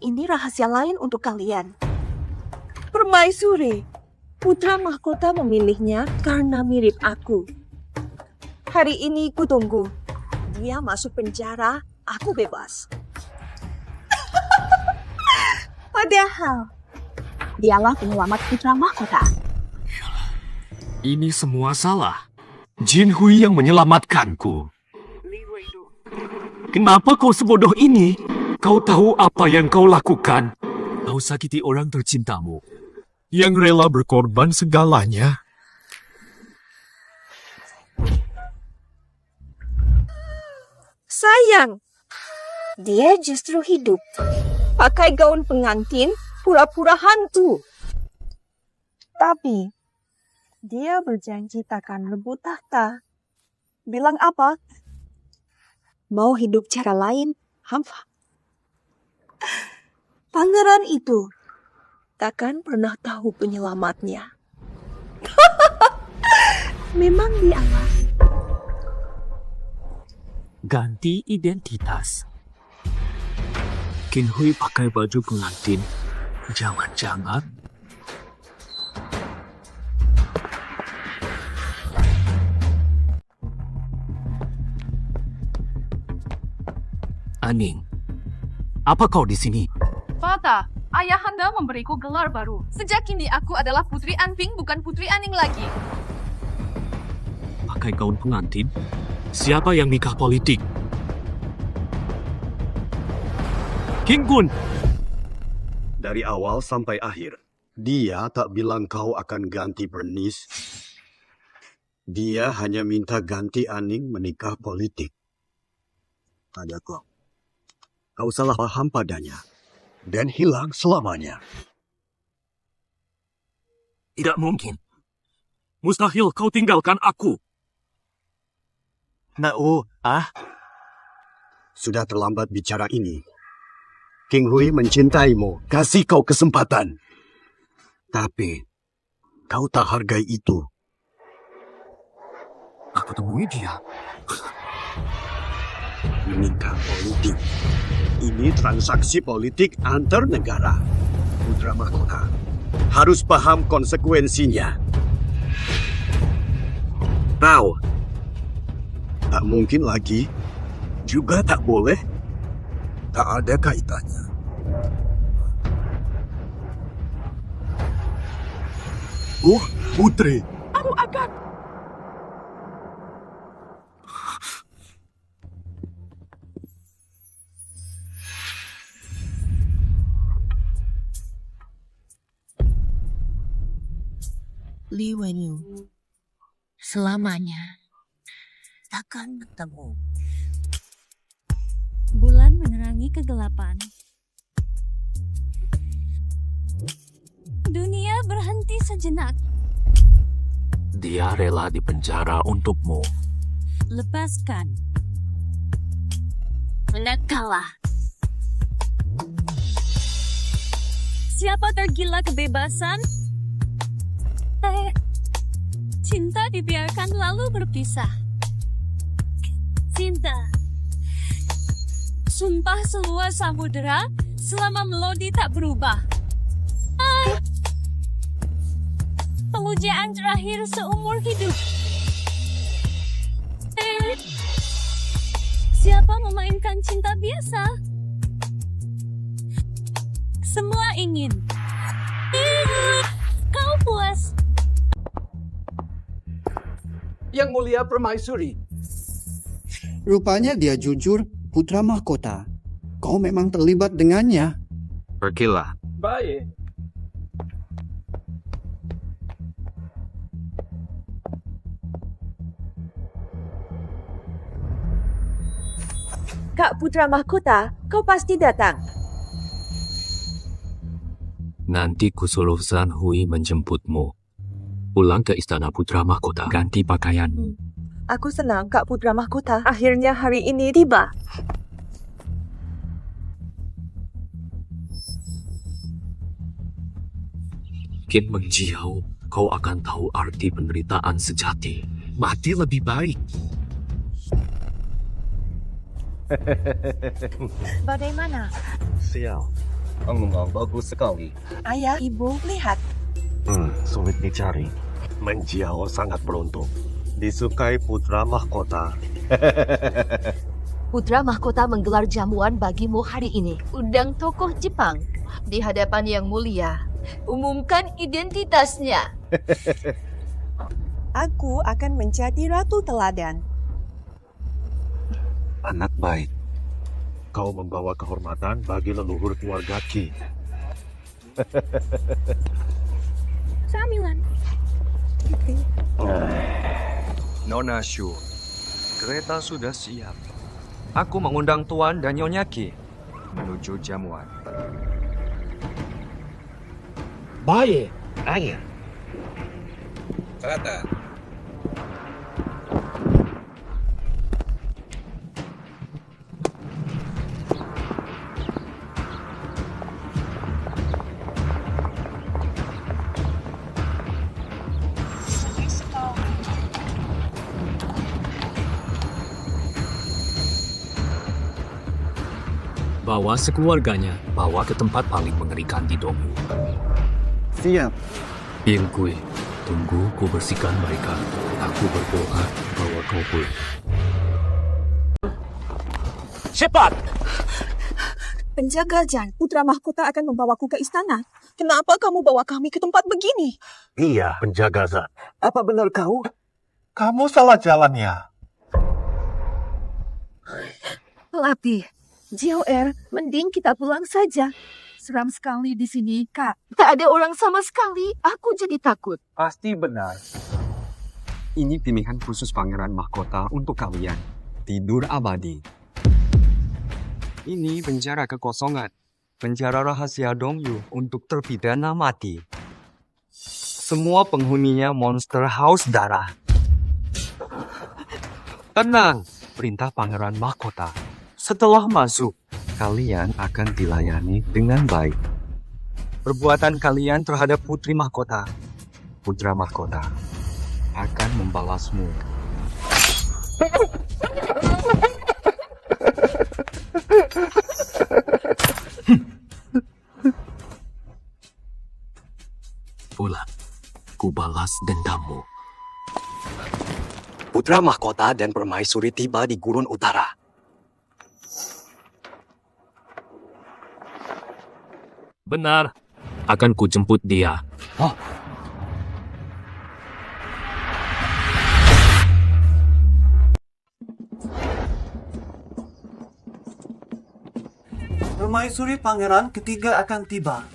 Ini rahasia lain untuk kalian. Permaisuri, putra mahkota memilihnya karena mirip aku. Hari ini kutunggu. Dia masuk penjara, aku bebas. Padahal, dialah penyelamat putra mahkota. Ini semua salah. Jin Hui yang menyelamatkanku. Kenapa kau sebodoh ini? Kau tahu apa yang kau lakukan? Kau sakiti orang tercintamu. Yang rela berkorban segalanya. Sayang, dia justru hidup. Pakai gaun pengantin, pura-pura hantu. Tapi, dia berjanji takkan rebut tahta. Bilang apa? Mau hidup cara lain, hampa. Pangeran itu takkan pernah tahu penyelamatnya. Memang dialah. Ganti identitas. Qin Hui pakai baju pengantin. Jangan-jangan Aning, apa kau di sini? Fata, ayahanda memberiku gelar baru. Sejak kini aku adalah Putri Anping, bukan Putri Aning lagi. Pakai gaun pengantin? Siapa yang nikah politik? King Gun! Dari awal sampai akhir, dia tak bilang kau akan ganti Bernice. Dia hanya minta ganti Aning menikah politik. Tanya kau salah paham padanya dan hilang selamanya. Tidak mungkin. Mustahil kau tinggalkan aku. Sudah terlambat bicara ini. King Hui mencintaimu, kasih kau kesempatan. Tapi, kau tak hargai itu. Aku temui dia. Menikah politik. Ini transaksi politik antar negara. Putra mahkota harus paham konsekuensinya. Tahu? Tak mungkin lagi. Juga tak boleh. Tak ada kaitannya. Putri. Aku akan... Li Wenyu, selamanya takkan bertemu. Bulan menerangi kegelapan. Dunia berhenti sejenak. Dia rela dipenjara untukmu. Lepaskan. Menakalah. Siapa tergila kebebasan? Cinta dibiarkan lalu berpisah. Cinta. Sumpah seluas samudera selama melodi tak berubah. Pemujaan terakhir seumur hidup. Siapa memainkan cinta biasa? Semua ingin. Kau puas. Yang Mulia Permaisuri. Rupanya dia jujur, putra mahkota. Kau memang terlibat dengannya. Pergilah. Baik. Kak Putra Mahkota, kau pasti datang. Nanti kusuruh San Hui menjemputmu. Pulang ke Istana Putra Mahkota. Ganti pakaian. Aku senang Kak Putra Mahkota. Akhirnya hari ini tiba. Kim Menjiao, kau akan tahu arti penderitaan sejati. Mati lebih baik. Bagaimana? Sial, memang bagus sekali. Ayah, ibu, lihat. Sulit dicari. Menjiao sangat beruntung. Disukai Putra Mahkota. Putra Mahkota menggelar jamuan bagimu hari ini. Undang tokoh Jepang di hadapan yang mulia. Umumkan identitasnya. Aku akan menjadi ratu teladan. Anak baik. Kau membawa kehormatan bagi leluhur keluarga Qi. Samilan. Nona Shu, kereta sudah siap. Aku mengundang Tuan dan Nyonya Qi menuju jamuan. Baik, ayah. Selatan. Bawa sekeluarganya, bawa ke tempat paling mengerikan di Dongwu. Siap. Ying Kui, tunggu ku bersihkan mereka. Aku berdoa bahwa kau pulang. Cepat! Penjaga Jan, Putra Mahkota akan membawaku ke istana. Kenapa kamu bawa kami ke tempat begini? Iya, penjaga Zan. Apa benar kau? Kamu salah jalannya. Pelatih, JOR, mending kita pulang saja. Seram sekali di sini, Kak. Tak ada orang sama sekali. Aku jadi takut. Pasti benar. Ini pilihan khusus Pangeran Mahkota untuk kalian. Tidur abadi. Ini penjara kekosongan. Penjara rahasia Dongwu untuk terpidana mati. Semua penghuninya monster haus darah. Tenang, perintah Pangeran Mahkota. Setelah masuk, kalian akan dilayani dengan baik. Perbuatan kalian terhadap Putri Mahkota, Putra Mahkota, akan membalasmu. Pulang, ku balas dendammu. Putra Mahkota dan Permaisuri tiba di Gurun Utara. Benar, akan ku jemput dia. Permaisuri Pangeran ketiga akan tiba.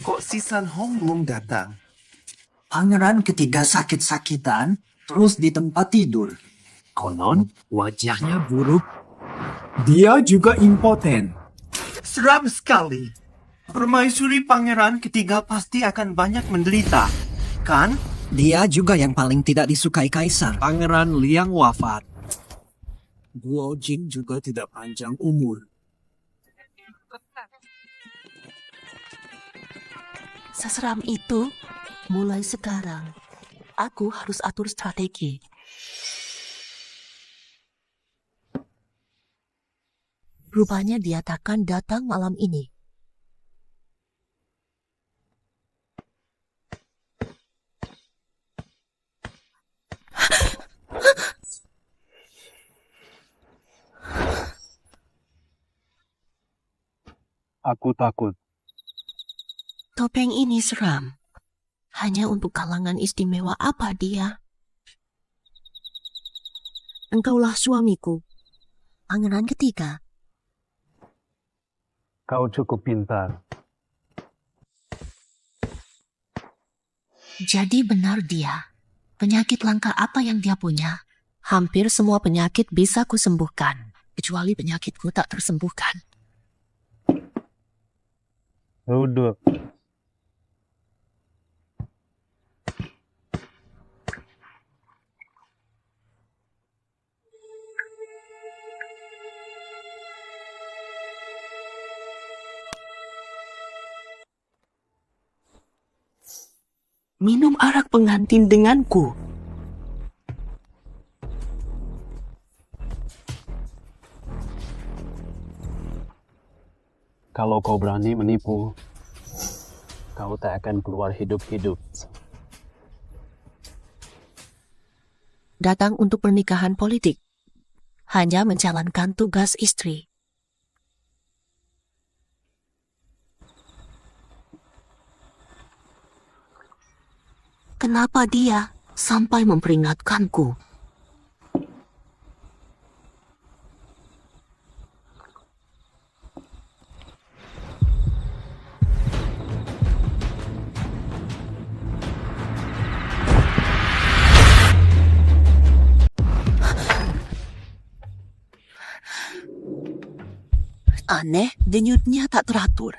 Kok si San Hong belum datang? Pangeran ketiga sakit-sakitan, terus di tempat tidur. Konon, wajahnya buruk. Dia juga impoten. Seram sekali. Permaisuri Pangeran ketiga pasti akan banyak menderita, kan? Dia juga yang paling tidak disukai Kaisar. Pangeran Liang wafat. Guo Jing juga tidak panjang umur. Seseram itu, mulai sekarang, aku harus atur strategi. Rupanya dia takkan datang malam ini. Aku takut. Topeng ini seram. Hanya untuk kalangan istimewa apa dia? Engkaulah suamiku, pangeran ketiga. Kau cukup pintar. Jadi benar dia. Penyakit langka apa yang dia punya? Hampir semua penyakit bisa kusembuhkan. kecuali penyakitku tak tersembuhkan. Duduk. Minum arak pengantin denganku. Kalau kau berani menipu, kau tak akan keluar hidup-hidup. Datang untuk pernikahan politik. Hanya menjalankan tugas istri. Kenapa dia sampai memperingatkanku? Aneh, denyutnya tak teratur.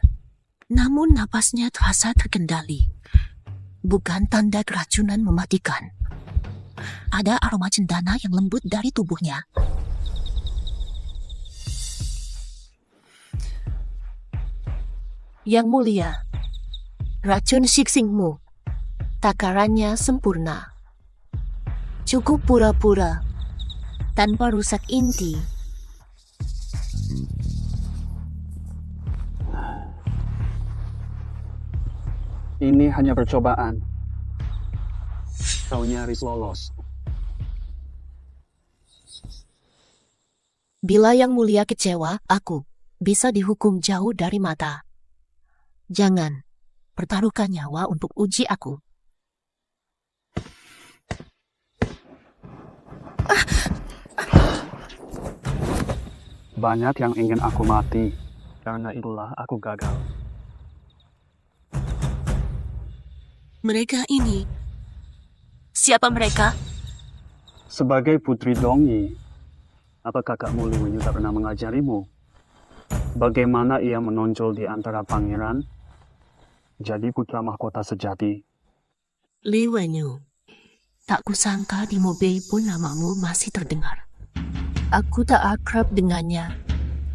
Namun napasnya terasa terkendali. Bukan tanda keracunan mematikan. Ada aroma cendana yang lembut dari tubuhnya. Yang mulia, racun siksingmu, takarannya sempurna. Cukup pura-pura, tanpa rusak inti. Ini hanya percobaan. Kau nyaris lolos. Bila yang mulia kecewa, aku bisa dihukum jauh dari mata. Jangan pertaruhkan nyawa untuk uji aku. Banyak yang ingin aku mati. Karena itulah aku gagal. Mereka ini, siapa mereka? Sebagai putri Dongyi, apa kakakmu Liwenyu tak pernah mengajarimu? Bagaimana ia menonjol di antara pangeran, jadi putra mahkota sejati? Liwenyu, tak kusangka di Mobei pun namamu masih terdengar. Aku tak akrab dengannya.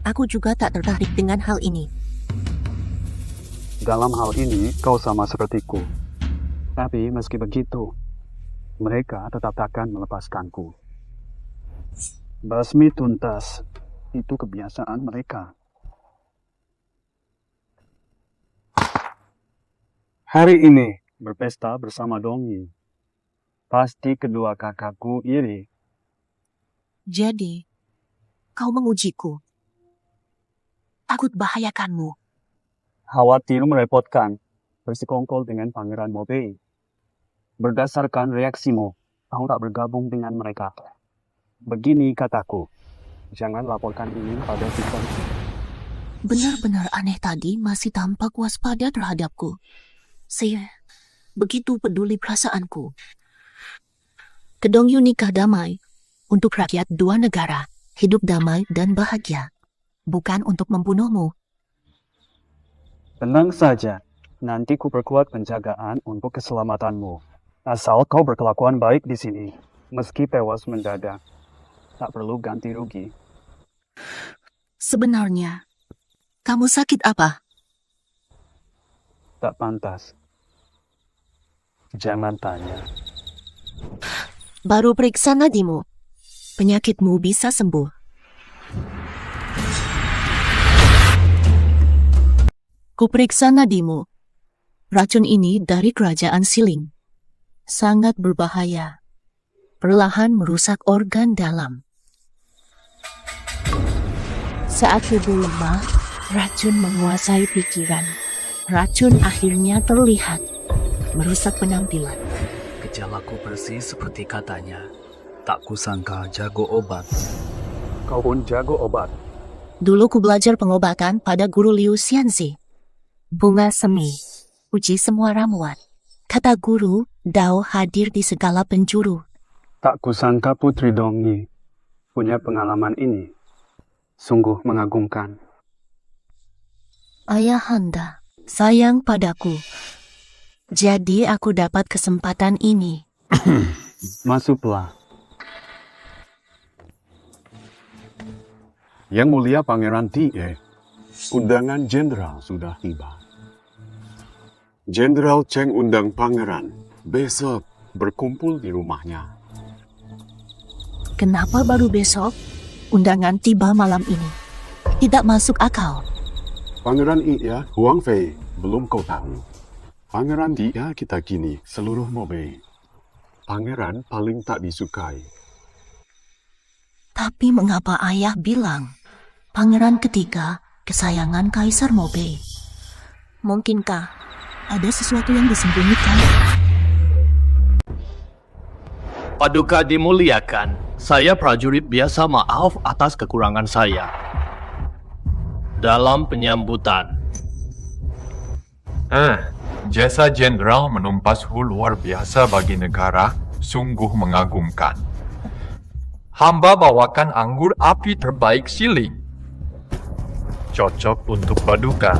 Aku juga tak tertarik dengan hal ini. Dalam hal ini, kau sama sepertiku. Tapi meski begitu, mereka tetap takkan melepaskanku. Basmi tuntas, itu kebiasaan mereka. Hari ini, berpesta bersama Dongyi. Pasti kedua kakakku iri. Jadi, kau mengujiku. Takut bahayakanmu. Khawatir merepotkan, bersekongkol dengan Pangeran Mobei. Berdasarkan reaksimu, kau tak bergabung dengan mereka. Begini kataku, jangan laporkan ini pada sistem. Benar-benar aneh tadi masih tampak waspada terhadapku. Saya begitu peduli perasaanku. Kedongyu nikah damai untuk rakyat dua negara, hidup damai dan bahagia. Bukan untuk membunuhmu. Tenang saja, nanti ku perkuat penjagaan untuk keselamatanmu. Asal kau berkelakuan baik di sini, meski tewas mendadak. Tak perlu ganti rugi. Sebenarnya, kamu sakit apa? Tak pantas. Jangan tanya. Baru periksa nadimu. Penyakitmu bisa sembuh. Kuperiksa nadimu. Racun ini dari kerajaan Siling. Sangat berbahaya. Perlahan merusak organ dalam. Saat tubuh lemah, racun menguasai pikiran. Racun akhirnya terlihat. Merusak penampilan. Gejalaku persis seperti katanya. Tak kusangka jago obat. Kau pun jago obat. Dulu ku belajar pengobatan pada guru Liu Xianzi. Bunga semi, uji semua ramuan. Kata guru, Dao hadir di segala penjuru. Tak kusangka Putri Dongyi punya pengalaman ini. Sungguh mengagumkan. Ayahanda sayang padaku. Jadi aku dapat kesempatan ini. Masuklah. Yang Mulia Pangeran Tie, undangan jenderal sudah tiba. Jenderal Cheng undang pangeran besok berkumpul di rumahnya. Kenapa baru besok? Undangan tiba malam ini. Tidak masuk akal. Pangeran Iya, Huang Fei, belum kau tahu. Pangeran Dia kita kini seluruh Mobei. Pangeran paling tak disukai. Tapi mengapa ayah bilang pangeran ketiga kesayangan Kaisar Mobei? Mungkinkah ada sesuatu yang disembunyikan? Paduka dimuliakan. Saya prajurit biasa, maaf atas kekurangan saya. Dalam penyambutan. Jasa jenderal menumpas luar biasa bagi negara, sungguh mengagumkan. Hamba bawakan anggur api terbaik Siling. Cocok untuk Paduka.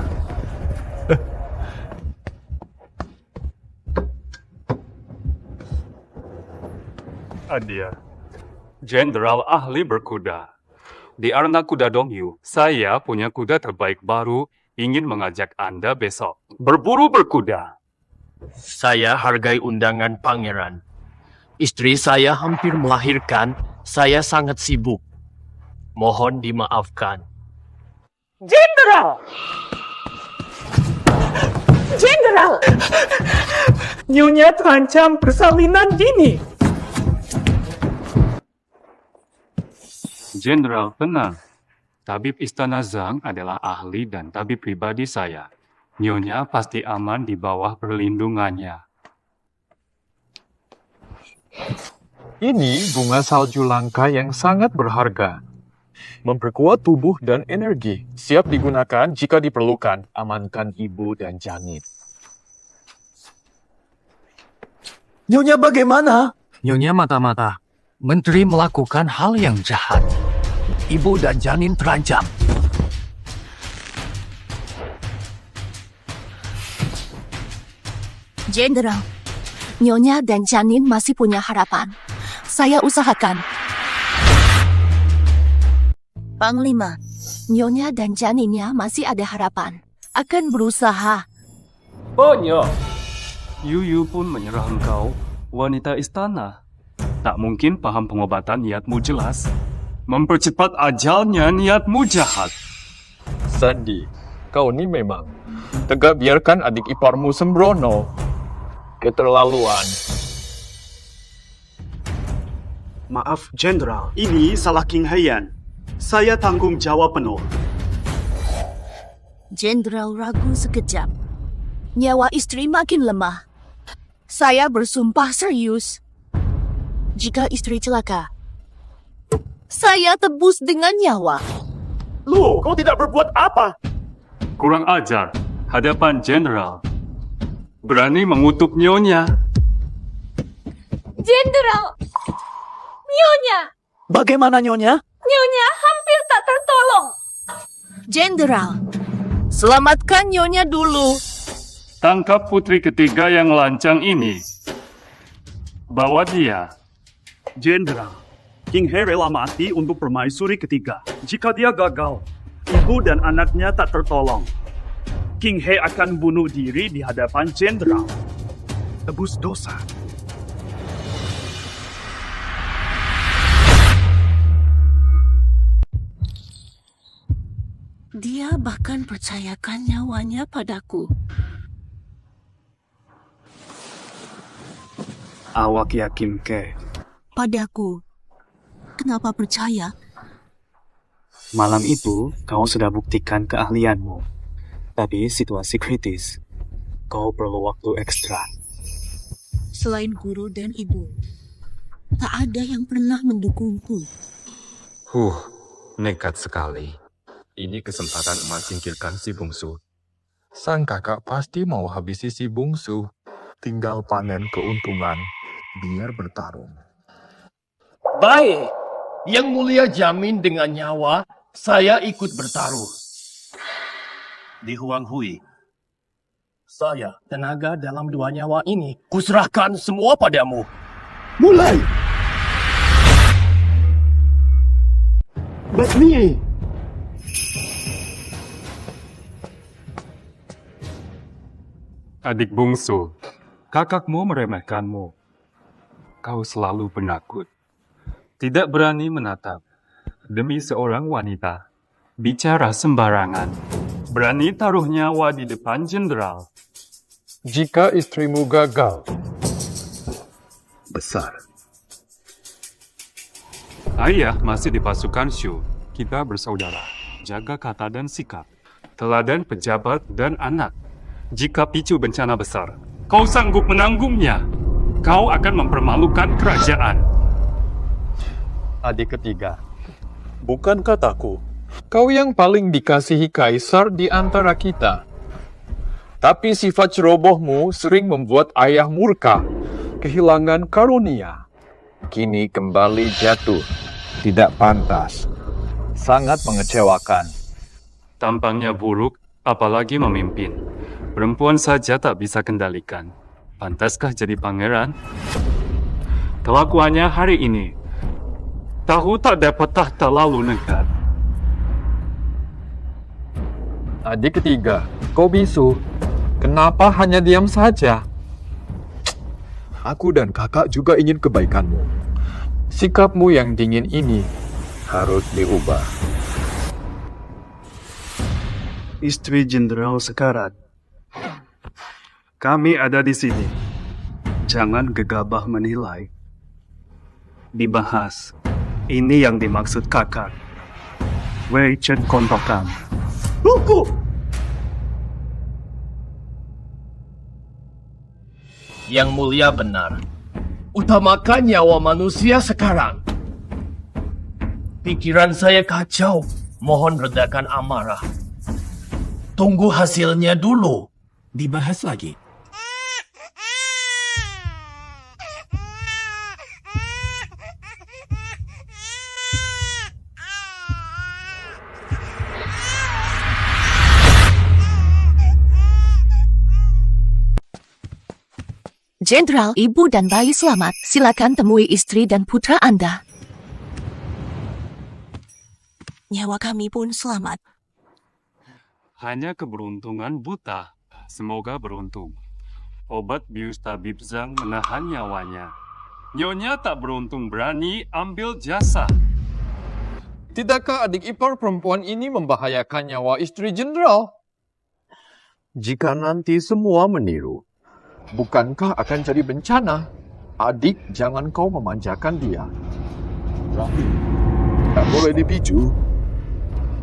Adia, Jenderal ahli berkuda. Di arena kuda Dongyu, saya punya kuda terbaik baru, ingin mengajak Anda besok berburu berkuda. Saya hargai undangan pangeran. Istri saya hampir melahirkan, saya sangat sibuk. Mohon dimaafkan. Jenderal! Jenderal! Nyonya terancam persalinan dini. Jenderal, tenang. Tabib Istana Zhang adalah ahli dan tabib pribadi saya. Nyonya pasti aman di bawah perlindungannya. Ini bunga salju langka yang sangat berharga. Memperkuat tubuh dan energi. Siap digunakan jika diperlukan. Amankan ibu dan janin. Nyonya bagaimana? Nyonya mata-mata. Menteri melakukan hal yang jahat. Ibu dan janin terancam. Jenderal, Nyonya dan janin masih punya harapan. Saya usahakan. Panglima, Nyonya dan janinnya masih ada harapan. Akan berusaha. Banyak. Yuyu pun menyerah engkau, wanita istana. Tak mungkin paham pengobatan niatmu jelas. Mempercepat ajalnya niatmu jahat. Sandi, kau ni memang tegak biarkan adik iparmu sembrono. Keterlaluan. Maaf, Jenderal. Ini salah King Heian. Saya tanggung jawab penuh. Jenderal ragu sekejap. Nyawa istri makin lemah. Saya bersumpah serius. Jika istri celaka, saya tebus dengan nyawa. Lu, kau tidak berbuat apa? Kurang ajar, hadapan Jenderal. Berani mengutuk Nyonya. Jenderal! Nyonya! Bagaimana Nyonya? Nyonya hampir tak tertolong. Jenderal, selamatkan Nyonya dulu. Tangkap putri ketiga yang lancang ini. Bawa dia. Jenderal, King He rela mati untuk permaisuri ketiga. Jika dia gagal, ibu dan anaknya tak tertolong. King He akan bunuh diri di hadapan Jenderal. Tebus dosa. Dia bahkan percayakan nyawanya padaku. Awak yakin ke? Padaku. Kenapa percaya? Malam itu, kau sudah buktikan keahlianmu. Tapi situasi kritis. Kau perlu waktu ekstra. Selain guru dan ibu, tak ada yang pernah mendukungku. Nekat sekali. Ini kesempatan emas singkirkan si bungsu. Sang kakak pasti mau habisi si bungsu. Tinggal panen keuntungan, biar bertarung. Baik. Yang mulia jamin dengan nyawa, Saya ikut bertaruh. Di Huang Hui. Saya, tenaga dalam 2 nyawa ini, kuserahkan semua padamu. Mulai! Basmi! Adik bungsu, kakakmu meremehkanmu. Kau selalu penakut. Tidak berani menatap. Demi seorang wanita. Bicara sembarangan. Berani taruh nyawa di depan jenderal. Jika istrimu gagal. Besar. Ayah masih di pasukan Shu. Kita bersaudara. Jaga kata dan sikap. Teladan pejabat dan anak. Jika picu bencana besar, kau sanggup menanggungnya. Kau akan mempermalukan kerajaan. Adik ketiga, bukan kataku, kau yang paling dikasihi kaisar di antara kita. Tapi sifat cerobohmu sering membuat ayah murka, kehilangan karunia. Kini kembali jatuh, tidak pantas, sangat mengecewakan. Tampangnya buruk, apalagi memimpin. Perempuan saja tak bisa kendalikan. Pantaskah jadi pangeran? Kelakuannya hari ini. Tahu tak dapat tahta lalu nekat. Adik ketiga, kau bisu. Kenapa hanya diam saja? Aku dan kakak juga ingin kebaikanmu. Sikapmu yang dingin ini harus diubah. Istri Jenderal sekarat. Kami ada di sini. Jangan gegabah menilai. Dibahas. Ini yang dimaksud kakak. Wei Chen kontokan. Tunggu! Yang mulia benar. Utamakan nyawa manusia sekarang. Pikiran saya kacau. Mohon redakan amarah. Tunggu hasilnya dulu. Dibahas lagi. Jenderal, ibu dan bayi selamat. Silakan temui istri dan putra Anda. Nyawa kami pun selamat. Hanya keberuntungan buta. Semoga beruntung. Obat bius tabib Zhang menahan nyawanya. Nyonya tak beruntung berani ambil jasa. Tidakkah adik ipar perempuan ini membahayakan nyawa istri jenderal? Jika nanti semua meniru, bukankah akan jadi bencana? Adik, jangan kau memanjakan dia. Rahim, tak boleh dipicu.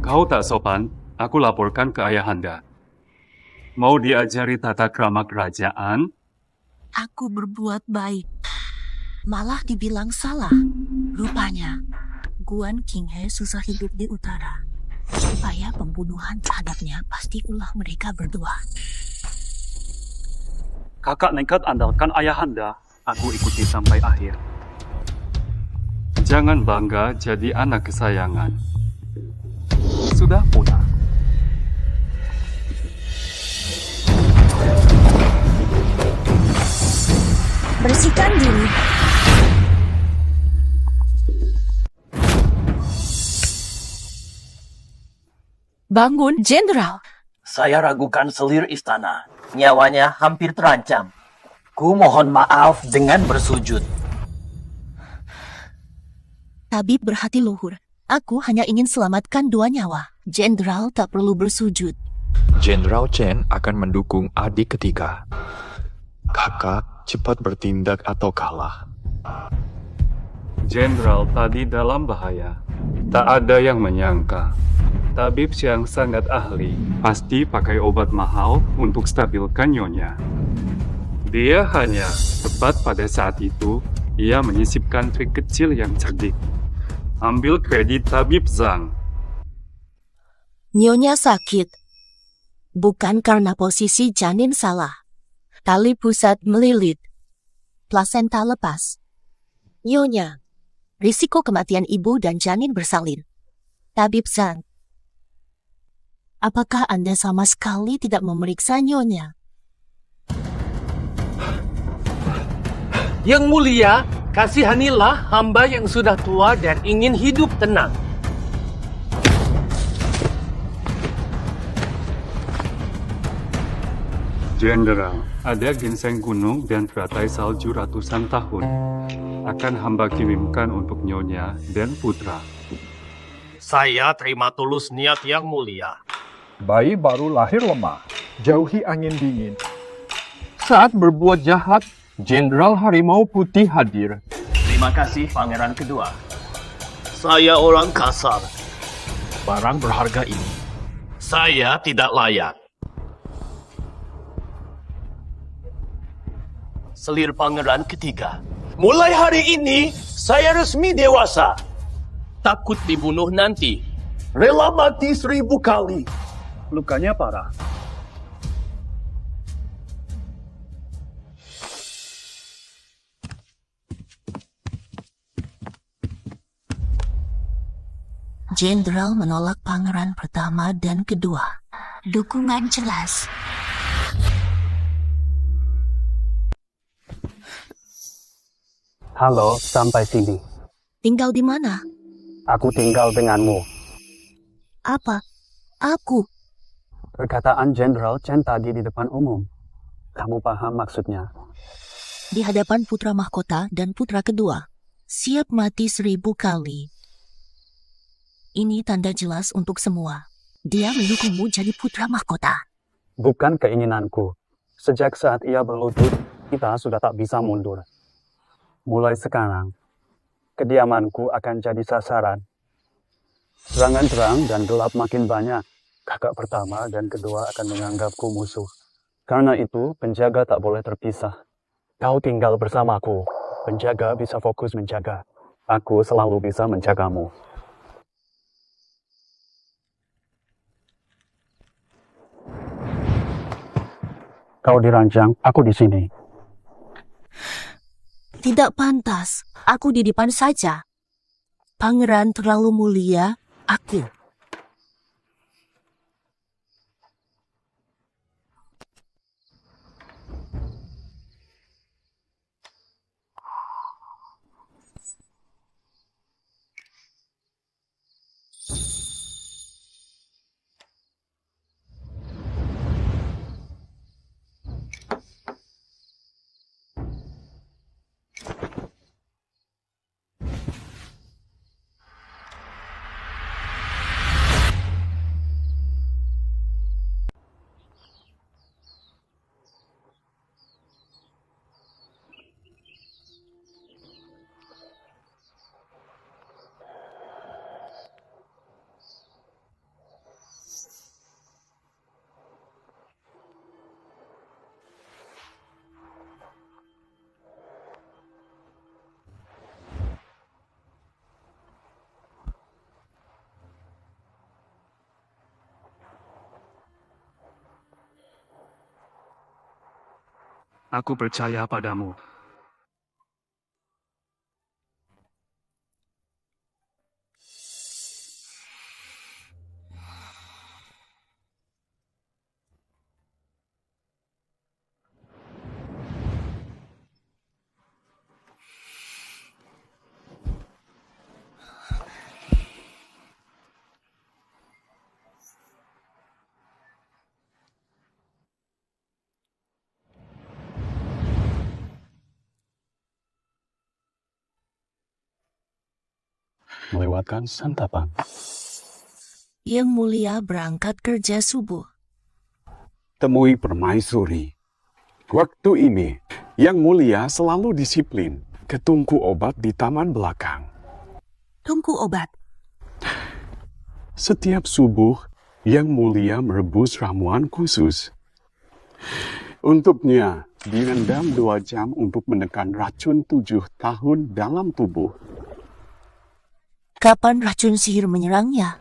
Kau tak sopan, aku laporkan ke ayahanda. Mau diajari tata krama kerajaan? Aku berbuat baik. Malah dibilang salah. Rupanya, Guan King He susah hidup di utara. Supaya pembunuhan terhadapnya pasti ulah mereka berdua. Kakak nekat andalkan ayahanda. Aku ikuti sampai akhir. Jangan bangga jadi anak kesayangan. Sudah punah. Bersihkan diri. Bangun, Jenderal. Saya ragukan selir istana. Nyawanya hampir terancam. Ku mohon maaf dengan bersujud. Tabib berhati luhur. Aku hanya ingin selamatkan 2 nyawa. Jenderal tak perlu bersujud. Jenderal Chen akan mendukung adik ketiga. Kakak cepat bertindak atau kalah. Jenderal tadi dalam bahaya. Tak ada yang menyangka. Tabib yang sangat ahli pasti pakai obat mahal untuk stabilkan nyonya. Dia hanya tepat pada saat itu, ia menyisipkan trik kecil yang cerdik. Ambil kredit Tabib Zhang. Nyonya sakit. Bukan karena posisi janin salah. Tali pusat melilit. Plasenta lepas. Nyonya, risiko kematian ibu dan janin bersalin. Tabib Zhang, apakah Anda sama sekali tidak memeriksa Nyonya? Yang mulia, kasihanilah hamba yang sudah tua dan ingin hidup tenang. Jenderal, ada ginseng gunung dan teratai salju ratusan tahun. Akan hamba kirimkan untuk Nyonya dan putra. Saya terima tulus niat yang mulia. Bayi baru lahir lemah. Jauhi angin dingin. Saat berbuat jahat, Jenderal Harimau Putih hadir. Terima kasih, Pangeran Kedua. Saya orang kasar. Barang berharga ini, saya tidak layak. Selir Pangeran Ketiga. Mulai hari ini, saya resmi dewasa. Takut dibunuh nanti. Rela mati 1000 kali. Lukanya parah. Jenderal menolak pangeran pertama dan kedua. Dukungan jelas. Halo, sampai sini. Tinggal di mana? Aku tinggal denganmu. Apa? Aku? Perkataan Jenderal Chen tadi di depan umum. Kamu paham maksudnya? Di hadapan putra mahkota dan putra kedua. Siap mati 1000 kali. Ini tanda jelas untuk semua. Dia mendukungmu jadi putra mahkota. Bukan keinginanku. Sejak saat ia berlutut, kita sudah tak bisa mundur. Mulai sekarang, kediamanku akan jadi sasaran. Serangan terang dan gelap makin banyak. Kakak pertama dan kedua akan menganggapku musuh. Karena itu, penjaga tak boleh terpisah. Kau tinggal bersamaku. Penjaga bisa fokus menjaga. Aku selalu bisa menjagamu. Kau dirancang, aku di sini. Tidak pantas. Aku di depan saja. Pangeran terlalu mulia, aku. Aku percaya padamu. Melewatkan santapan. Yang mulia berangkat kerja subuh. Temui permaisuri. Waktu ini, Yang Mulia selalu disiplin ke tungku obat di taman belakang. Tungku obat? Setiap subuh, Yang Mulia merebus ramuan khusus. Untuknya, direndam 2 jam untuk menekan racun 7 tahun dalam tubuh. Kapan racun sihir menyerangnya?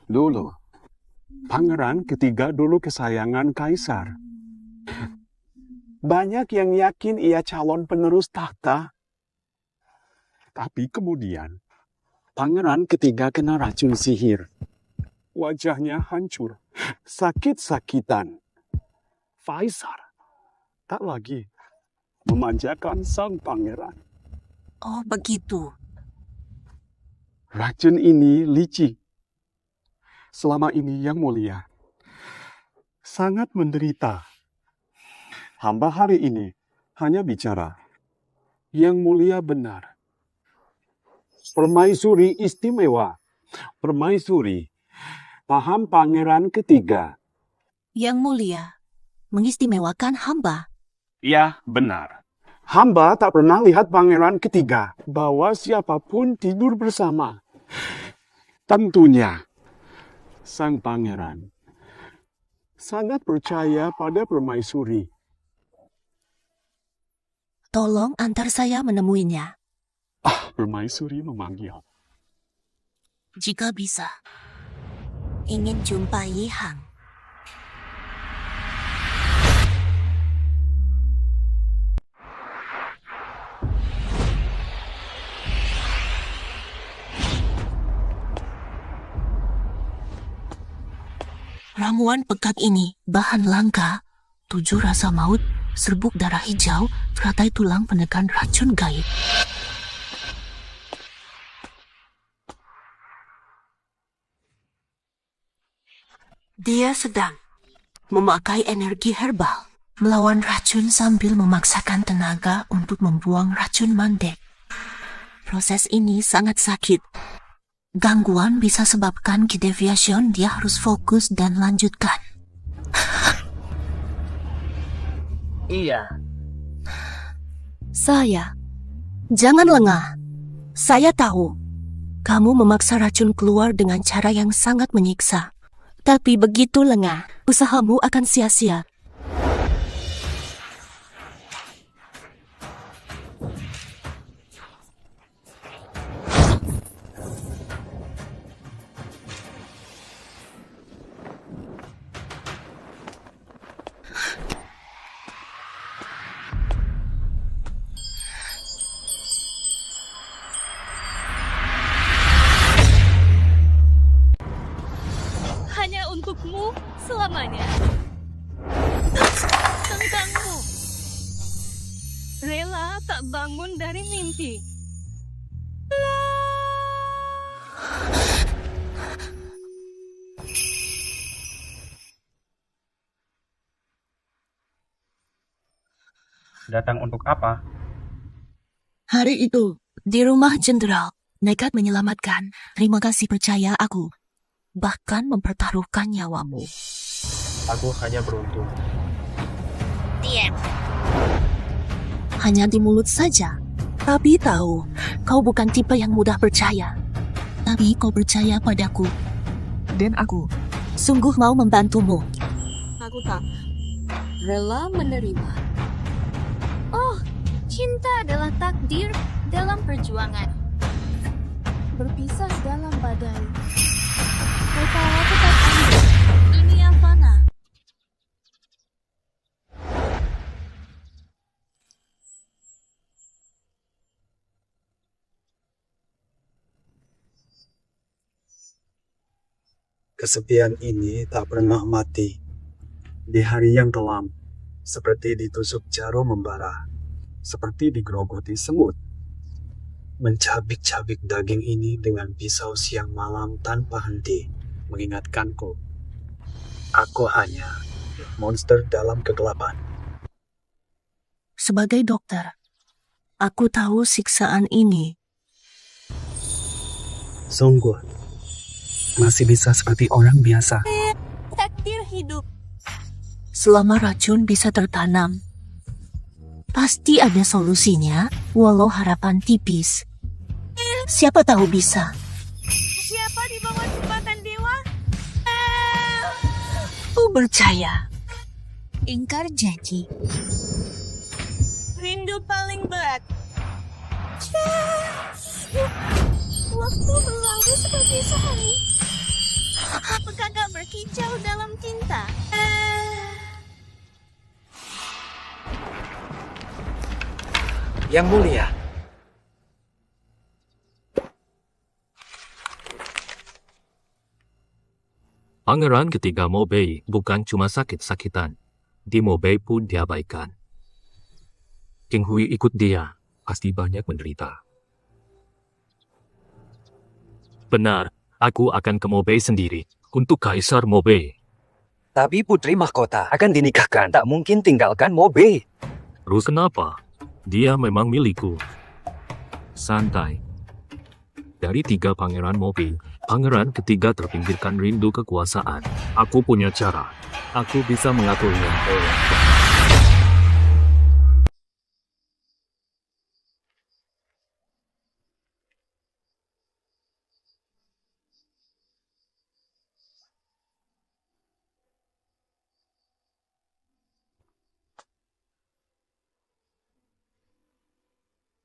Dulu, Pangeran Ketiga dulu kesayangan Kaisar. Banyak yang yakin ia calon penerus tahta. Tapi kemudian, Pangeran ketiga kena racun sihir. Wajahnya hancur, sakit-sakitan. Faisal tak lagi memanjakan sang pangeran. Oh, begitu. Racun ini licik. Selama ini Yang Mulia sangat menderita. Hamba hari ini hanya bicara. Yang Mulia benar. Permaisuri istimewa. Permaisuri paham pangeran ketiga. Yang Mulia mengistimewakan hamba. Ya, benar. Hamba tak pernah lihat pangeran ketiga bawa siapapun tidur bersama. Tentunya, sang pangeran sangat percaya pada permaisuri. Tolong antar saya menemuinya. Permaisuri memanggil. Jika bisa. Ingin jumpai Hang. Ramuan pekat ini bahan langka, 7 rasa maut, serbuk darah hijau, teratai tulang penekan racun gaib. Dia sedang memakai energi herbal, melawan racun sambil memaksakan tenaga untuk membuang racun mandek. Proses ini sangat sakit. Gangguan bisa sebabkan kideviation, dia harus fokus dan lanjutkan. Iya. Saya, jangan lengah. Saya tahu, kamu memaksa racun keluar dengan cara yang sangat menyiksa. Tapi begitu lengah, usahamu akan sia-sia. Hanya untukmu selamanya. Tentangmu. Rela tak bangun dari mimpi. Datang untuk apa? Hari itu, di rumah jenderal, nekat menyelamatkan. Terima kasih percaya aku. Bahkan mempertaruhkan nyawamu. Aku hanya beruntung. Diam. Hanya di mulut saja. Tapi tahu, kau bukan tipe yang mudah percaya. Tapi kau percaya padaku. Dan aku sungguh mau membantumu. Aku tak rela menerima. Oh, cinta adalah takdir dalam perjuangan. Berpisah dalam badai. Tertawa tetap ada. Dunia fana. Kesepian ini tak pernah mati. Di hari yang kelam, seperti ditusuk jarum membara, seperti digerogoti semut. Mencabik-cabik daging ini dengan pisau siang malam tanpa henti, mengingatkanku. Aku hanya monster dalam kegelapan. Sebagai dokter, aku tahu siksaan ini. Sungguh, masih bisa seperti orang biasa. Takdir hidup. Selama racun bisa tertanam, pasti ada solusinya, walau harapan tipis. Siapa tahu bisa. Siapa di bawah jembatan dewa? Aku percaya. Ingkar janji. Rindu paling berat. Waktu berlalu seperti sehari. Apakah gak berkicau dalam tinta? Yang Mulia. Pangeran ketiga Mobei bukan cuma sakit-sakitan. Di Mobei pun diabaikan. King Hui ikut dia, pasti banyak menderita. Benar, aku akan ke Mobei sendiri untuk Kaisar Mobei. Tapi putri mahkota akan dinikahkan, tak mungkin tinggalkan Mobei. Terus kenapa? Dia memang milikku. Santai. Dari 3 pangeran Mobei, pangeran ketiga terpinggirkan rindu kekuasaan. Aku punya cara. Aku bisa mengaturnya.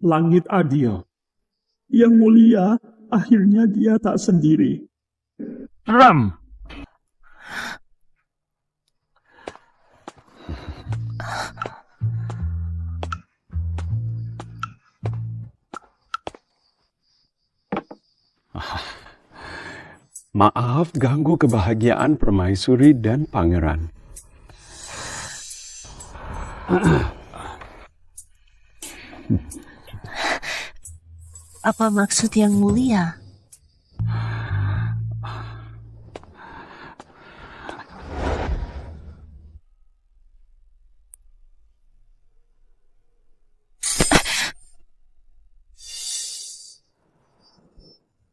Langit adil. Yang mulia, akhirnya dia tak sendiri. Ram! Maaf ganggu kebahagiaan permaisuri dan pangeran. Apa maksud yang mulia?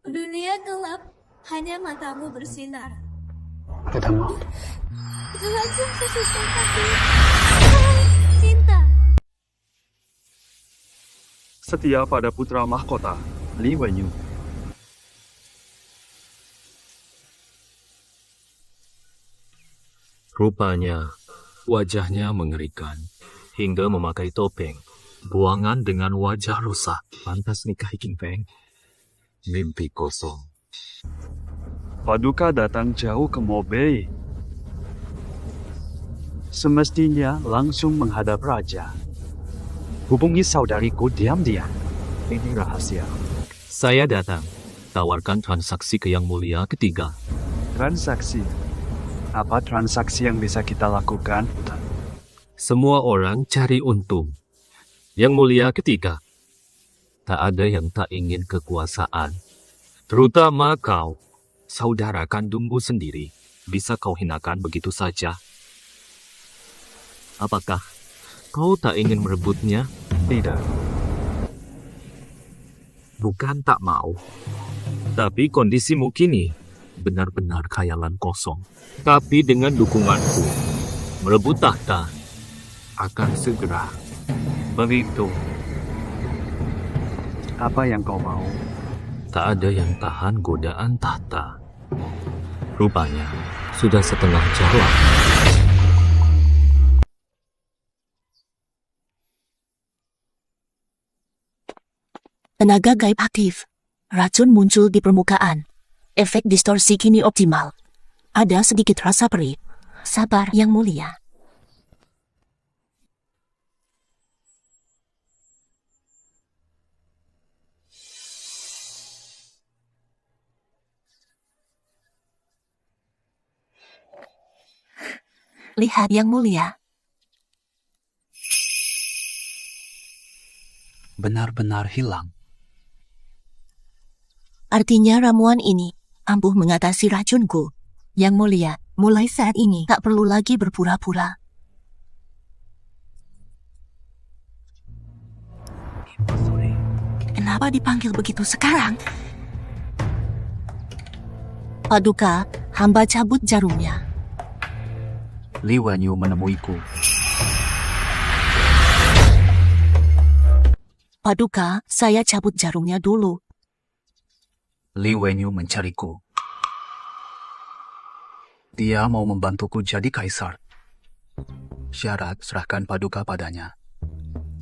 Dunia gelap, hanya matamu bersinar. Tidak mau. Langsung sesuai hati. Cinta. Setia pada putra mahkota, Li Wenyu. Rupanya, wajahnya mengerikan, hingga memakai topeng. Buangan dengan wajah rusak. Pantas nikahi King Feng. Mimpi kosong. Paduka datang jauh ke Mobei. Semestinya langsung menghadap raja. Hubungi saudariku diam-diam. Ini rahasia. Saya datang. Tawarkan transaksi ke Yang Mulia ketiga. Transaksi? Apa transaksi yang bisa kita lakukan? Semua orang cari untung. Yang Mulia ketiga. Tak ada yang tak ingin kekuasaan. Terutama kau, saudara kandungmu sendiri. Bisa kau hinakan begitu saja? Apakah kau tak ingin merebutnya? Tidak. Bukan tak mau. Tapi kondisimu kini benar-benar khayalan kosong. Tapi dengan dukunganku, merebut tahta akan segera. Begitu. Apa yang kau mau? Tak ada yang tahan godaan tahta. Rupanya sudah setengah jalan. Tenaga gaib aktif. Racun muncul di permukaan. Efek distorsi kini optimal. Ada sedikit rasa perih. Sabar, Yang Mulia. Lihat, Yang Mulia. Benar-benar hilang. Artinya ramuan ini ampuh mengatasi racunku. Yang Mulia, mulai saat ini tak perlu lagi berpura-pura. Kenapa dipanggil begitu sekarang? Paduka, hamba cabut jarumnya. Li Wenyu menemuiku. Paduka, saya cabut jarumnya dulu. Li Wenyu mencariku. Dia mau membantuku jadi kaisar. Syarat serahkan Paduka padanya.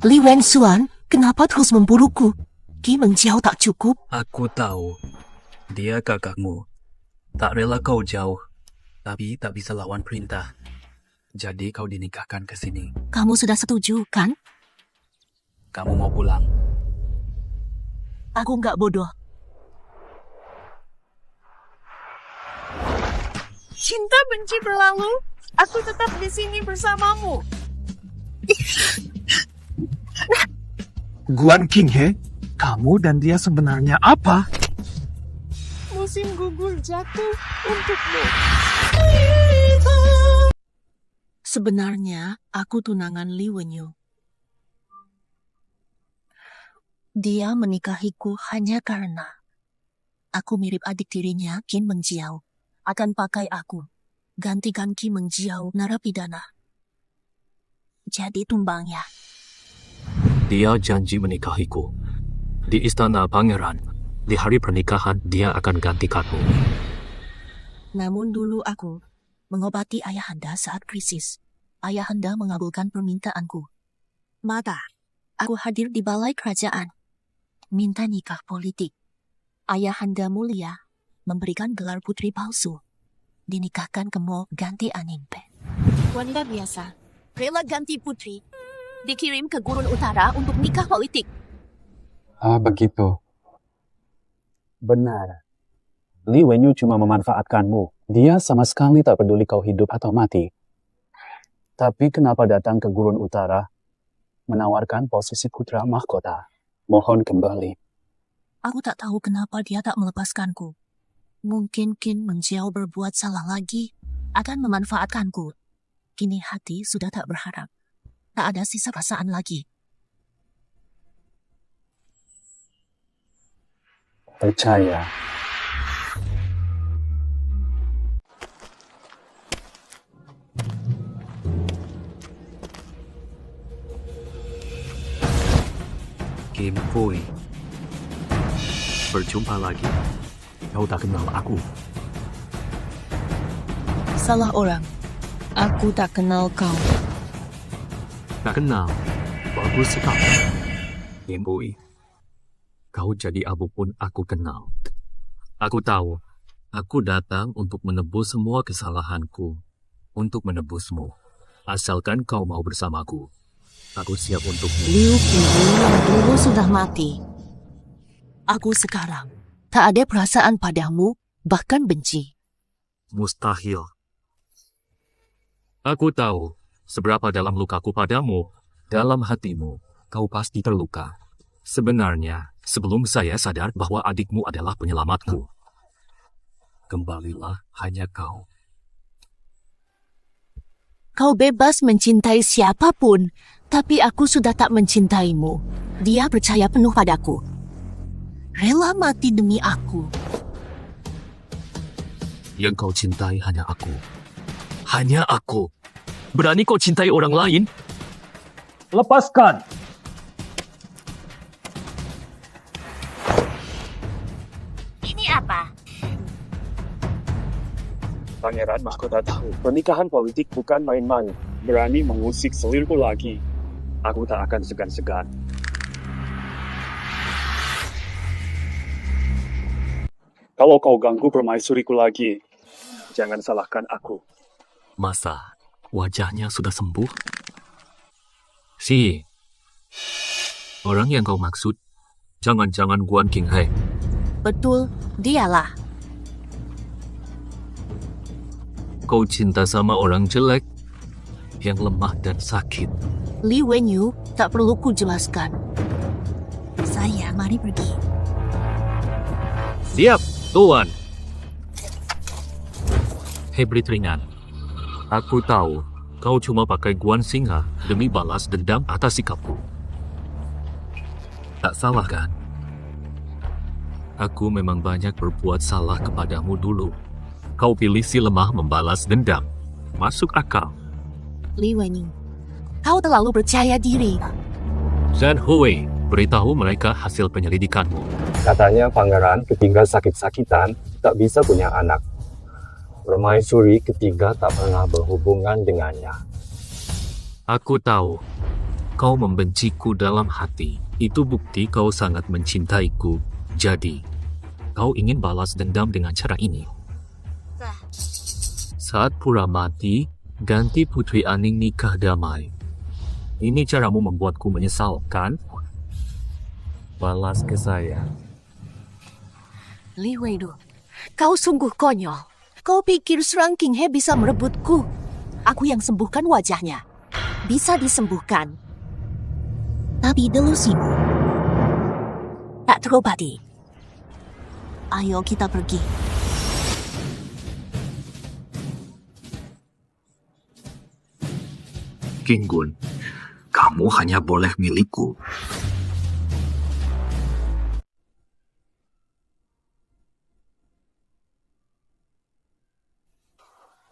Li Wenxuan, kenapa terus memburuku? Ki Mengjiao tak cukup? Aku tahu. Dia kakakmu. Tak rela kau jauh. Tapi tak bisa lawan perintah. Jadi kau dinikahkan ke sini. Kamu sudah setuju, kan? Kamu mau pulang? Aku nggak bodoh. Cinta benci berlalu, aku tetap di sini bersamamu. Guan Qinghe, kamu dan dia sebenarnya apa? Musim gugur jatuh untukmu. Sebenarnya, aku tunangan Li Wenyu. Dia menikahiku hanya karena aku mirip adik tirinya, Qin Mengjiao. Akan pakai aku, gantikan Qin Mengjiao narapidana. Jadi tumbangnya. Dia janji menikahiku. Di istana pangeran, di hari pernikahan dia akan gantikanmu. Namun dulu aku mengobati ayahanda saat krisis. Ayahanda mengabulkan permintaanku. Maka, aku hadir di balai kerajaan. Minta nikah politik. Ayahanda mulia memberikan gelar putri palsu. Dinikahkan ke Mo ganti Aningpe. Wanita biasa, rela ganti putri. Dikirim ke Gurun Utara untuk nikah politik. Ah, begitu. Benar. Li Wenyu cuma memanfaatkanmu. Dia sama sekali tak peduli kau hidup atau mati. Tapi kenapa datang ke Gurun Utara menawarkan posisi putra mahkota? Mohon kembali. Aku tak tahu kenapa dia tak melepaskanku. Mungkin Qin Mengjiao berbuat salah lagi, akan memanfaatkanku. Kini hati sudah tak berharap. Tak ada sisa perasaan lagi. Percaya. Kim Hui. Berjumpa lagi. Kau tak kenal aku. Salah orang. Aku tak kenal kau. Tak kenal. Bagus sekali. Kim Hui. Kau jadi apapun aku kenal. Aku tahu. Aku datang untuk menebus semua kesalahanku. Untuk menebusmu. Asalkan kau mau bersamaku. Aku siap untukmu. Liu Qinghe yang dulu sudah mati. Aku sekarang tak ada perasaan padamu, bahkan benci. Mustahil. Aku tahu seberapa dalam lukaku padamu, dalam hatimu, kau pasti terluka. Sebenarnya, sebelum saya sadar bahwa adikmu adalah penyelamatku. Kembalilah hanya kau. Kau bebas mencintai siapapun, tapi aku sudah tak mencintaimu. Dia percaya penuh padaku. Rela mati demi aku. Yang kau cintai hanya aku. Hanya aku. Berani kau cintai orang lain? Lepaskan! Ini apa? Pangeran Mahkota tahu, pernikahan politik bukan main-main. Berani mengusik selirku lagi. Aku tak akan segan-segan. Kalau kau ganggu permaisuriku lagi, jangan salahkan aku. Masa wajahnya sudah sembuh? Si, orang yang kau maksud, jangan-jangan Guan Qinghe. Betul, dialah. Kau cinta sama orang jelek, yang lemah dan sakit. Li Wenyu tak perlu ku jelaskan. Saya mari pergi. Siap, Tuan. Hebrit ringan. Aku tahu kau cuma pakai Guan Singa demi balas dendam atas sikapku. Tak salah kan? Aku memang banyak berbuat salah kepadamu dulu. Kau pilih si lemah membalas dendam. Masuk akal. Li Wenyu, kau terlalu percaya diri. Zhan Hui, beritahu mereka hasil penyelidikanmu. Katanya pangeran ketiga sakit-sakitan tak bisa punya anak. Permaisuri ketiga tak pernah berhubungan dengannya. Aku tahu, kau membenciku dalam hati. Itu bukti kau sangat mencintaiku. Jadi, kau ingin balas dendam dengan cara ini. Saat Pura mati, ganti Putri Aning nikah damai. Ini caramu membuatku menyesal, kan? Balas ke saya. Li Wenyu, kau sungguh konyol. Kau pikir serang King He bisa merebutku? Aku yang sembuhkan wajahnya. Bisa disembuhkan. Tapi delusimu tak terobati. Ayo kita pergi. King Gun, kamu hanya boleh milikku.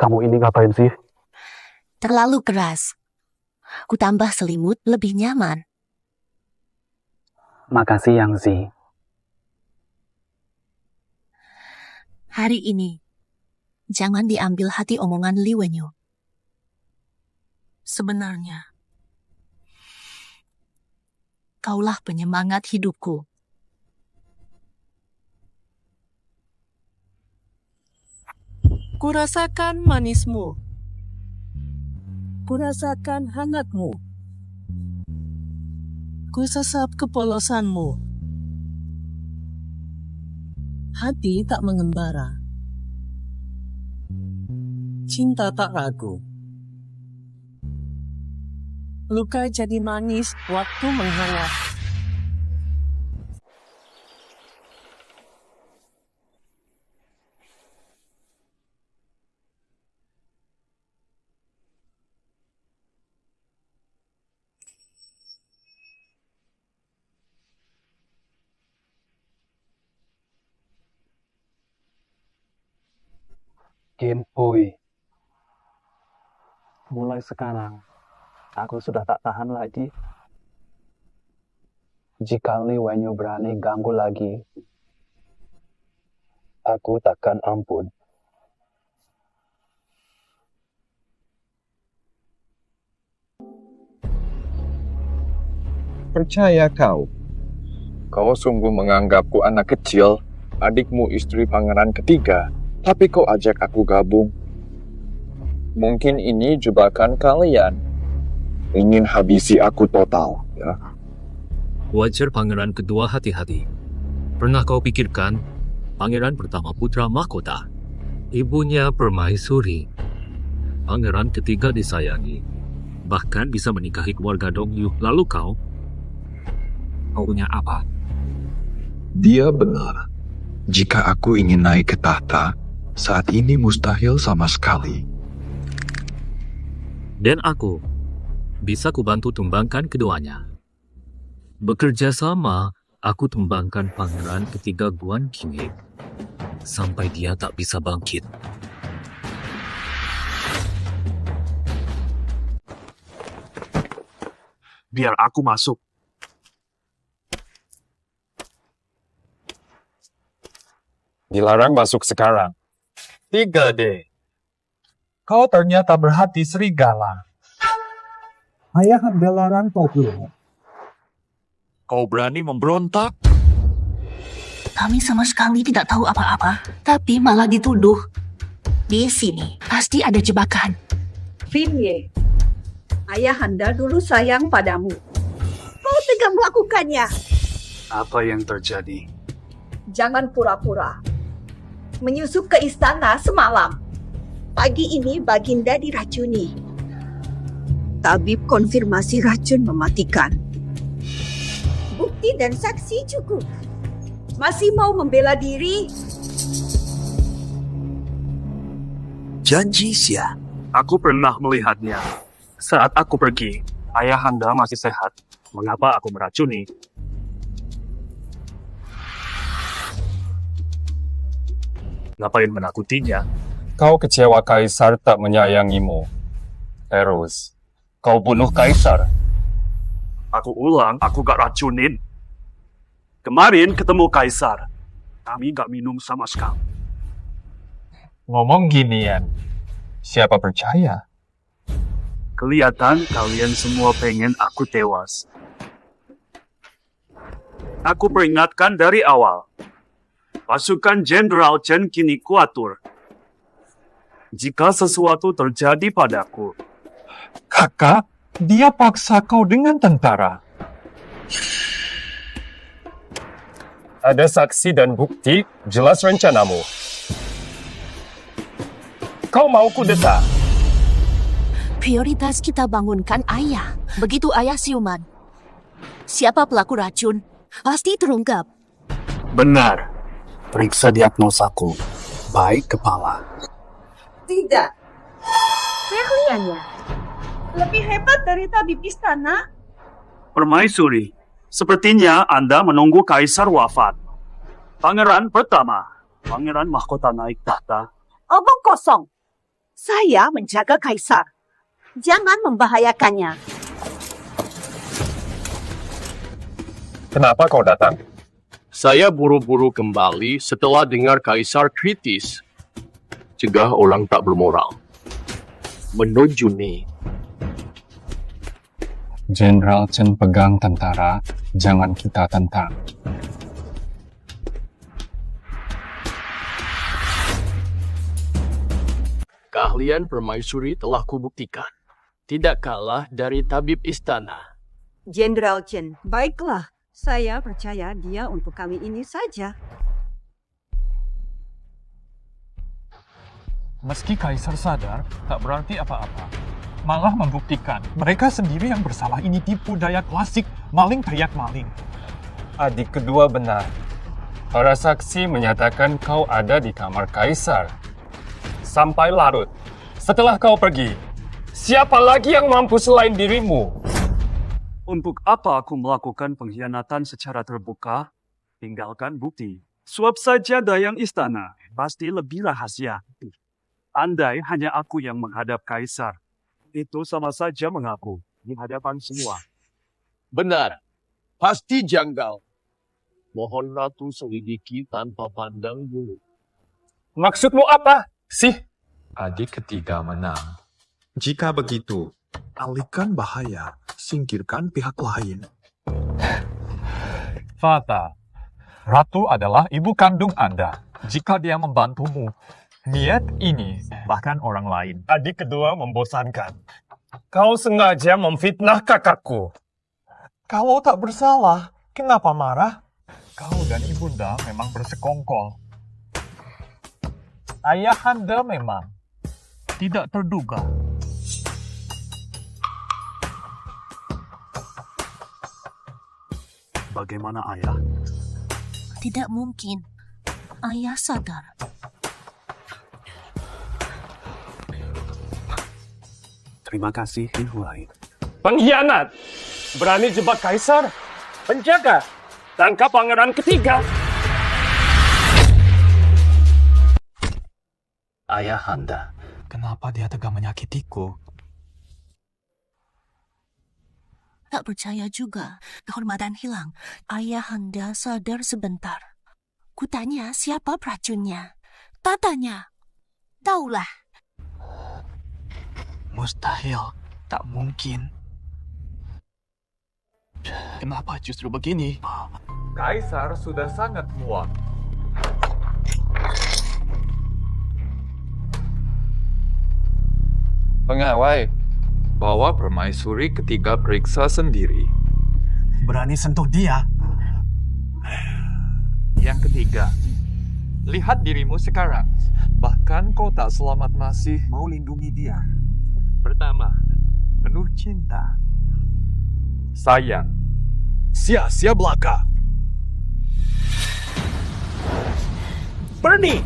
Kamu ini ngapain sih? Terlalu keras. Ku tambah selimut lebih nyaman. Makasih, Yang Zi. Hari ini, jangan diambil hati omongan Li Wenyu. Sebenarnya, kaulah penyemangat hidupku. Kurasakan manismu. Kurasakan hangatmu. Kusesap kepolosanmu. Hati tak mengembara. Cinta tak ragu. Luka jadi manis waktu menghangat. Kim Hui. Mulai sekarang, aku sudah tak tahan lagi. Jika Li Wenyu berani ganggu lagi, aku takkan ampun. Percaya kau? Kau sungguh menganggapku anak kecil, adikmu istri pangeran ketiga. Tapi kau ajak aku gabung. Mungkin ini jebakan kalian. Ingin habisi aku total, ya? Wajar pangeran kedua hati-hati. Pernah kau pikirkan, pangeran pertama putra mahkota, ibunya permaisuri. Pangeran ketiga disayangi, bahkan bisa menikahi keluarga Dongyu. Lalu kau punya apa? Dia benar. Jika aku ingin naik ke tahta, saat ini mustahil sama sekali. Dan aku bisa kubantu tumbangkan keduanya. Bekerja sama, aku tumbangkan pangeran ketiga Guan Qinghe sampai dia tak bisa bangkit. Biar aku masuk. Dilarang masuk sekarang. 3D. Kau ternyata berhati serigala. Ayah Belaran Tokyo. Kau berani memberontak? Kami sama sekali tidak tahu apa-apa, tapi malah dituduh. Di sini pasti ada jebakan. Finye, Ayahanda dulu sayang padamu. Kau tega melakukannya. Apa yang terjadi? Jangan pura-pura. Menyusup ke istana semalam. Pagi ini Baginda diracuni. Tabib konfirmasi racun mematikan. Bukti dan saksi cukup. Masih mau membela diri? Janji Xia. Aku pernah melihatnya. Saat aku pergi, Ayahanda masih sehat. Mengapa aku meracuni? Ngapain menakutinya? Kau kecewa Kaisar tak menyayangimu. Terus, kau bunuh Kaisar. Aku ulang, aku gak racunin. Kemarin ketemu Kaisar. Kami gak minum sama sekali. Ngomong ginian, siapa percaya? Kelihatan kalian semua pengen aku tewas. Aku peringatkan dari awal. Pasukan Jenderal Chen kini kuatur. Jika sesuatu terjadi padaku. Kakak, dia paksa kau dengan tentara. Ada saksi dan bukti, jelas rencanamu. kau mau kudeta? Prioritas kita bangunkan ayah. Begitu ayah siuman. Siapa pelaku racun? Pasti terungkap. Benar. Periksa diagnosaku. Baik kepala. Tidak. Keahliannya lebih hebat dari tabib istana. Permaisuri, sepertinya Anda menunggu kaisar wafat. Pangeran pertama, pangeran mahkota naik tahta. Omong kosong. Saya menjaga kaisar. Jangan membahayakannya. Kenapa kau datang? Saya buru-buru kembali setelah dengar kaisar kritis. Cegah orang tak bermoral. Menuju ni. Jenderal Chen pegang tentara, jangan kita tentang. Keahlian permaisuri telah kubuktikan. Tidak kalah dari tabib istana. Jenderal Chen, baiklah. Saya percaya dia untuk kami ini saja. Meski kaisar sadar, tak berarti apa-apa. Malah membuktikan mereka sendiri yang bersalah ini tipu daya klasik maling teriak maling. Adik kedua benar. Para saksi menyatakan kau ada di kamar kaisar. Sampai larut. Setelah kau pergi, siapa lagi yang mampu selain dirimu? Untuk apa aku melakukan pengkhianatan secara terbuka? Tinggalkan bukti. Suap saja dayang istana. Pasti lebih rahasia. Andai hanya aku yang menghadap kaisar. Itu sama saja mengaku di hadapan semua. Benar. Pasti janggal. Mohon Ratu selidiki tanpa pandang bulu. Maksudmu apa sih? Adik ketiga menang. Jika begitu, alihkan bahaya, singkirkan pihak lain. Fata, Ratu adalah ibu kandung Anda. Jika dia membantumu, niat ini bahkan orang lain. Adik kedua membosankan. Kau sengaja memfitnah kakakku. Kalau tak bersalah, kenapa marah? Kau dan ibunda memang bersekongkol. Ayahanda memang tidak terduga. Bagaimana ayah? Tidak mungkin. Ayah sadar. Terima kasih, Hinhuai. Pengkhianat! Berani jebak kaisar? Penjaga! Tangkap pangeran ketiga! Ayahanda. Kenapa dia tega menyakitiku? Tak percaya juga. Kehormatan hilang. Ayahanda sadar sebentar. Kutanya siapa peracunnya. Tatanya. Taulah. Mustahil. Tak mungkin. Kenapa justru begini? Kaisar sudah sangat muak. Pengawai, bawa permaisuri ketiga periksa sendiri. Berani sentuh dia. Yang ketiga, lihat dirimu sekarang. Bahkan kau tak selamat masih mau lindungi dia. Pertama, penuh cinta. Sayang. Sia-sia belaka. Bernie!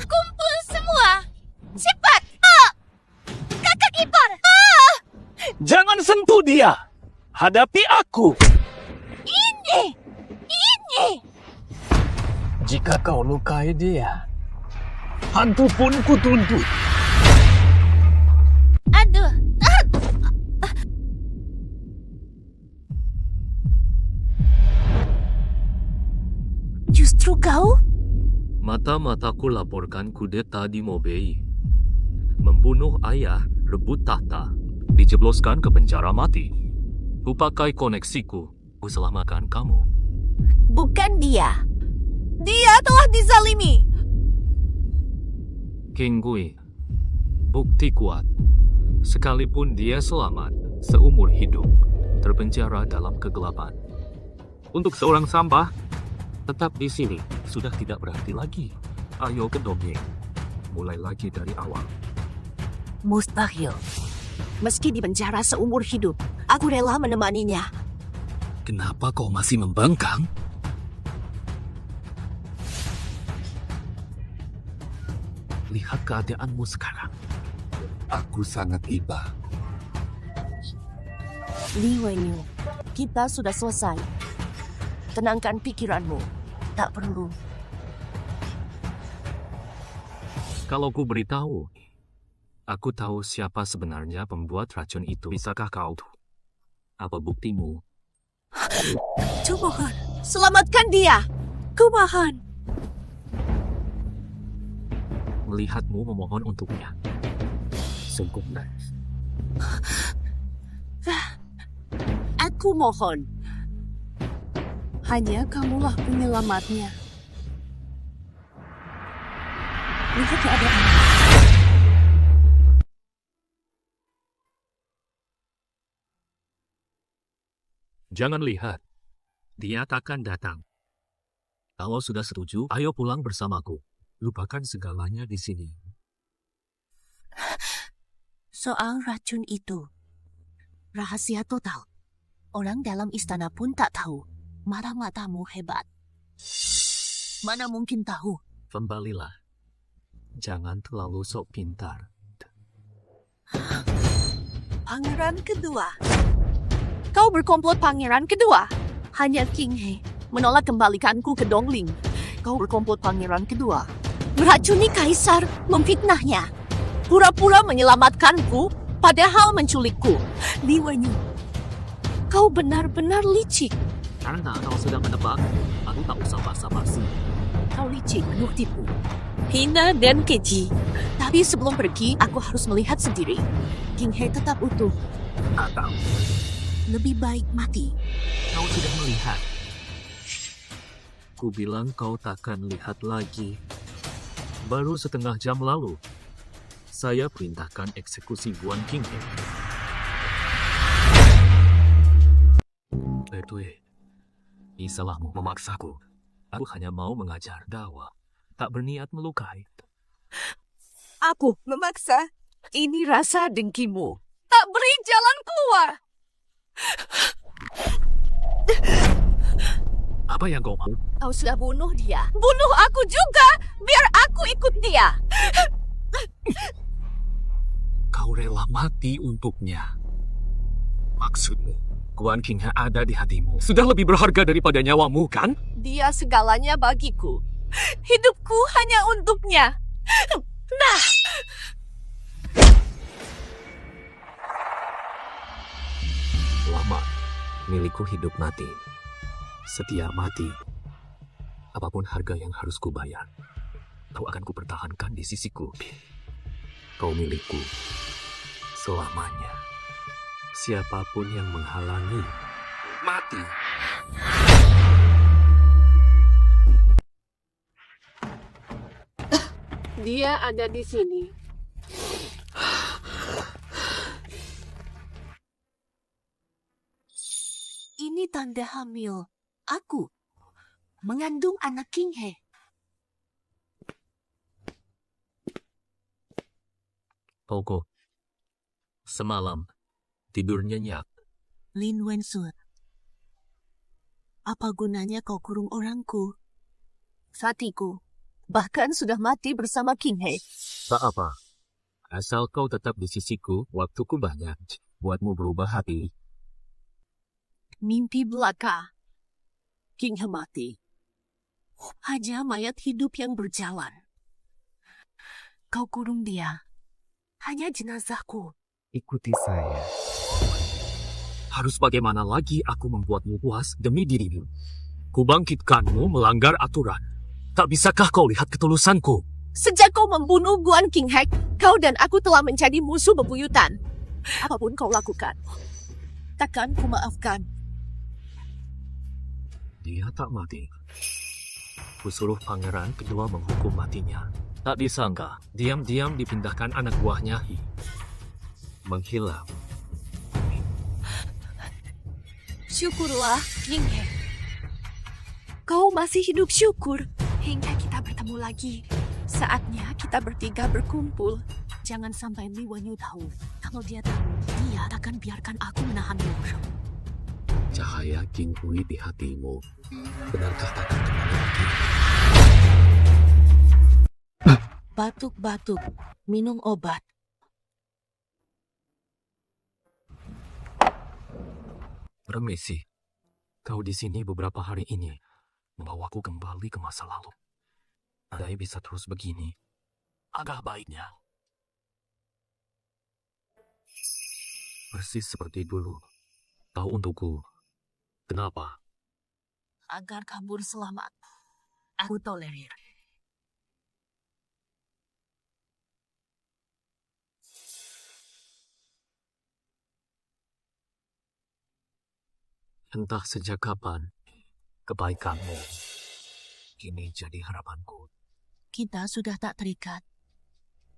Kumpul semua! Cepat! Kakak ipar! Jangan sentuh dia! Hadapi aku! Ini! Jika kau lukai dia, hantu pun kutuntut. Aduh! Justru kau? Mata-mataku laporkan kudeta di Mobei. Membunuh ayah, rebut tahta, dijebloskan ke penjara mati. Ku pakai koneksiku, ku selamatkan kamu. Bukan dia. Dia telah dizalimi. King Gui, bukti kuat. Sekalipun dia selamat, seumur hidup, terpenjara dalam kegelapan. Untuk seorang sambah, tetap di sini sudah tidak berarti lagi. Ayo ke Domye. mulai lagi dari awal. Mustahil. Meski di penjara seumur hidup, aku rela menemaninya. Kenapa kau masih membangkang? Lihat keadaanmu sekarang. Aku sangat iba. Li Wenyu, kita sudah selesai. Tenangkan pikiranmu. Tak perlu. Kalau ku beritahu, aku tahu siapa sebenarnya pembuat racun itu. Bisakah kau? Apa buktimu? Kumohon, selamatkan dia. Kumohon. Melihatmu memohon untuknya. Sungguh naif. Aku mohon. Hanya kamulah penyelamatnya. Lihat keadaan. Jangan lihat. Dia takkan datang. Kalau sudah setuju, ayo pulang bersamaku. Lupakan segalanya di sini. Soal racun itu, rahasia total. Orang dalam istana pun tak tahu. Mata-matamu hebat. Mana mungkin tahu? Kembalilah. Jangan terlalu sok pintar. Pangeran kedua. Kau berkomplot pangeran kedua. Hanya King He menolak kembalikanku ke Dongling. Kau berkomplot pangeran kedua. Meracuni kaisar, memfitnahnya. Pura-pura menyelamatkanku, padahal menculikku. Li Wenyu, kau benar-benar licik. Karena kau sudah menebak, aku tak usah basa-basi. Kau licik, penuh tipu. Hina dan keji. Tapi sebelum pergi, aku harus melihat sendiri. King He tetap utuh. Atau lebih baik mati. Kau sudah melihat. Ku bilang kau takkan lihat lagi. Baru setengah jam lalu, saya perintahkan eksekusi Guan King He. Betue, ini salahmu memaksaku. Aku hanya mau mengajar dakwah, tak berniat melukai. Aku memaksa. Ini rasa dengkimu. Tak beri jalan keluar. Apa yang kau mau? Kau sudah bunuh dia. Bunuh aku juga, biar aku ikut dia. Kau rela mati untuknya. Maksudmu, Guan King He ada di hatimu. Sudah lebih berharga daripada nyawamu, kan? Dia segalanya bagiku. Hidupku hanya untuknya. Nah. Lama, milikku hidup mati. Setia mati. Apapun harga yang harus kubayar, kau akan kupertahankan di sisiku. Kau milikku selamanya. Siapapun yang menghalangi, mati. Dia ada di sini. Ini tanda hamil. Aku mengandung anak King He. Poko, semalam tidur nyenyak. Lin Wensu, apa gunanya kau kurung orangku? Satiku bahkan sudah mati bersama King He. Tak apa, asal kau tetap di sisiku, waktuku banyak buatmu berubah hati. Mimpi belaka. King He mati. Hanya mayat hidup yang berjalan. Kau kurung dia. Hanya jenazahku. Ikuti saya. Harus bagaimana lagi aku membuatmu puas demi dirimu? Kubangkitkanmu melanggar aturan. Tak bisakah kau lihat ketulusanku? Sejak kau membunuh Guan King He, kau dan aku telah menjadi musuh bebuyutan. Apapun kau lakukan, takkan ku maafkan. Dia tak mati. Kusuruh pangeran kedua menghukum matinya. Tak disangka, diam-diam dipindahkan anak buahnya menghilang. Syukurlah, King He. Kau masih hidup, syukur. Hingga kita bertemu lagi. Saatnya kita bertiga berkumpul. Jangan sampai Li Wenyu tahu. Kalau dia tahu, dia akan biarkan aku menahan orang. Cahaya King Hui di hatimu. Benarkah takkan kembali lagi? Batuk-batuk, minum obat. Permisi, kau di sini beberapa hari ini membawaku kembali ke masa lalu. Andai bisa terus begini, agak baiknya. Persis seperti dulu. Tahu untukku, kenapa? Agar kabur selamat. Aku tolerir. Entah sejak kapan kebaikanmu kini jadi harapanku. Kita sudah tak terikat.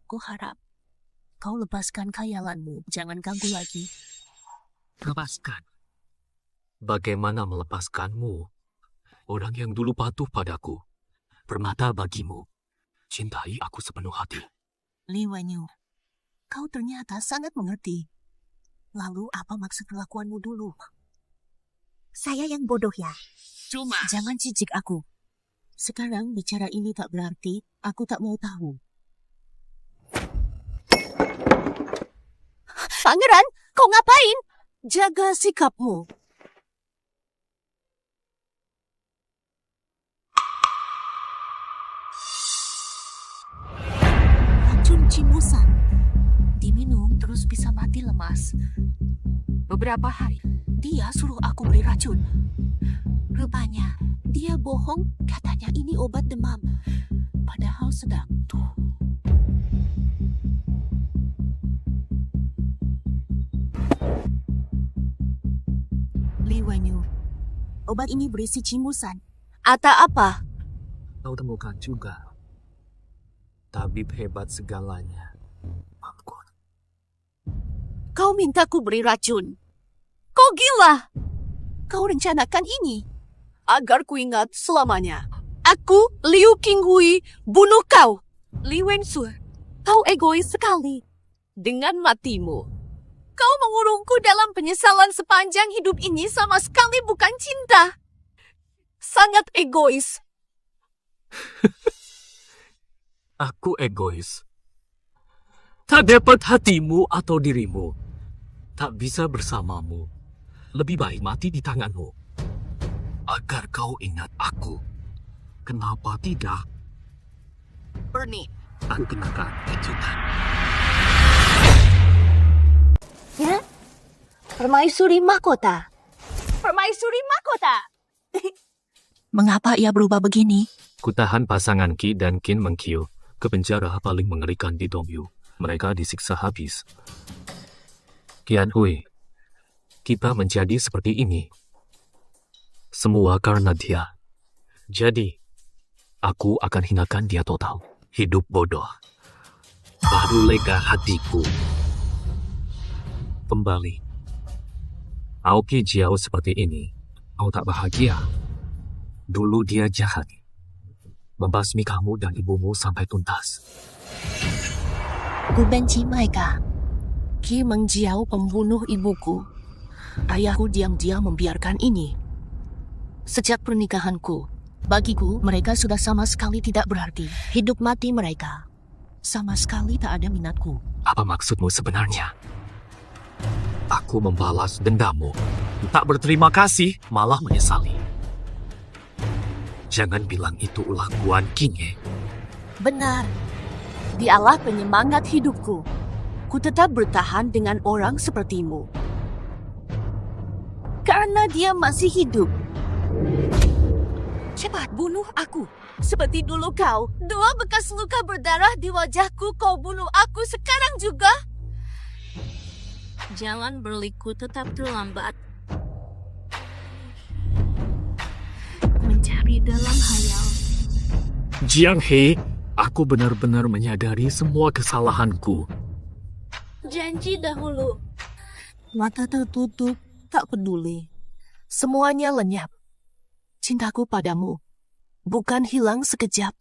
Ku harap kau lepaskan khayalanmu. Jangan ganggu lagi. Lepaskan? Bagaimana melepaskanmu? Orang yang dulu patuh padaku, bermata bagimu, cintai aku sepenuh hati. Li Wenyu, kau ternyata sangat mengerti. Lalu apa maksud kelakuanmu dulu? Saya yang bodoh ya. Cuma jangan cicik aku. Sekarang bicara ini tak berarti aku tak mau tahu. Pangeran, kau ngapain? Jaga sikapmu. Racun cimusan. Diminum terus bisa mati lemas. Beberapa hari, dia suruh aku beri racun. Rupanya, dia bohong katanya ini obat demam. Padahal sedang tuh. Li Wenyu, obat ini berisi cimusan. Atau apa? Kau temukan juga. Tabib hebat segalanya. Ampun. Kau mintaku beri racun. Kau gila. Kau rencanakan ini agar ku ingat selamanya. Aku, Liu Qinghui, bunuh kau. Li Wensu, kau egois sekali. Dengan matimu, kau mengurungku dalam penyesalan sepanjang hidup ini sama sekali bukan cinta. Sangat egois. Aku egois. Tak dapat hatimu atau dirimu. Tak bisa bersamamu. Lebih baik mati di tanganmu. Agar kau ingat aku. Kenapa tidak? Bernie. Aku kenakan kejutan. Ya? Permaisuri mahkota. Permaisuri mahkota. Mengapa ia berubah begini? Kutahan pasangan Qi dan Qin Mengqiu ke penjara paling mengerikan di Dongyu. Mereka disiksa habis. Qian Hui, kita menjadi seperti ini. Semua karena dia. Jadi, aku akan hinakan dia total. Hidup bodoh. Baru lega hatiku. Kembali. Aoki Jiao seperti ini. Kau tak bahagia. Dulu dia jahat. Membasmi kamu dan ibumu sampai tuntas. Ku benci mereka. Qi Mengjiao pembunuh ibuku. Ayahku diam-diam membiarkan ini. Sejak pernikahanku, bagiku mereka sudah sama sekali tidak berarti. Hidup mati mereka sama sekali tak ada minatku. Apa maksudmu sebenarnya? Aku membalas dendammu. Tak berterima kasih, malah menyesali. Jangan bilang itu ulah Guan Qinghe. Benar. Dialah penyemangat hidupku. Ku tetap bertahan dengan orang sepertimu. Karena dia masih hidup. Cepat bunuh aku. Seperti dulu kau. 2 bekas luka berdarah di wajahku. Kau bunuh aku sekarang juga. Jalan berliku tetap terlambat. Mencari dalam hayal. Jiang He, aku benar-benar menyadari semua kesalahanku. Janji dahulu. Mata tertutup, tak peduli. Semuanya lenyap. Cintaku padamu bukan hilang sekejap.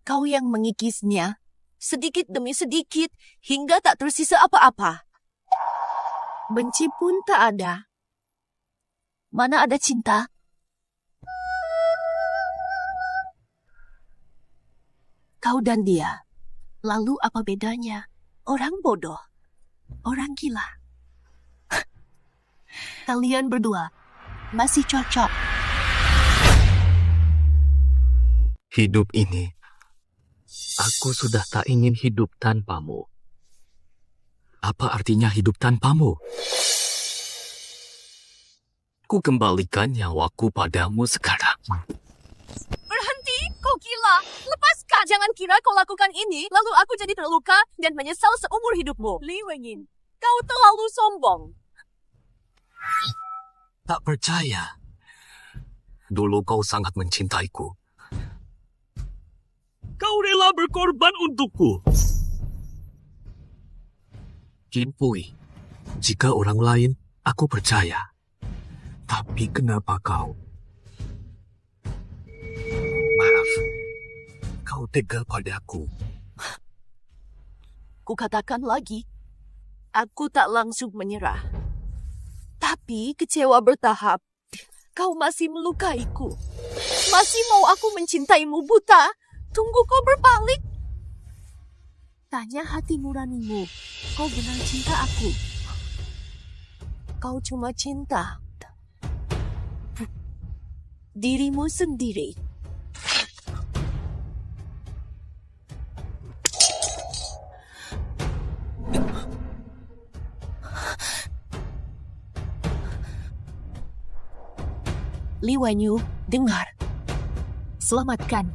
Kau yang mengikisnya, sedikit demi sedikit, hingga tak tersisa apa-apa. Benci pun tak ada. Mana ada cinta? Kau dan dia. Lalu apa bedanya? Orang bodoh. Orang gila. Kalian berdua masih cocok. Hidup ini, aku sudah tak ingin hidup tanpamu. Apa artinya hidup tanpamu? Ku kembalikan nyawaku padamu sekarang. Berhenti, kau gila. Lepaskan. Jangan kira kau lakukan ini, lalu aku jadi terluka dan menyesal seumur hidupmu. Li Wengin, kau terlalu sombong. Tak percaya. Dulu kau sangat mencintaiku. Kau rela berkorban untukku. Qin Hui, jika orang lain, aku percaya. Tapi kenapa kau? Maaf, kau tega padaku. Kukatakan lagi, aku tak langsung menyerah. Tapi kecewa bertahap. Kau masih melukaiku. Masih mau aku mencintaimu buta? Tunggu kau berbalik. Tanya hati nuranimu. Kau benar cinta aku. Kau cuma cinta dirimu sendiri. Li Wenyu, dengar. Selamatkan.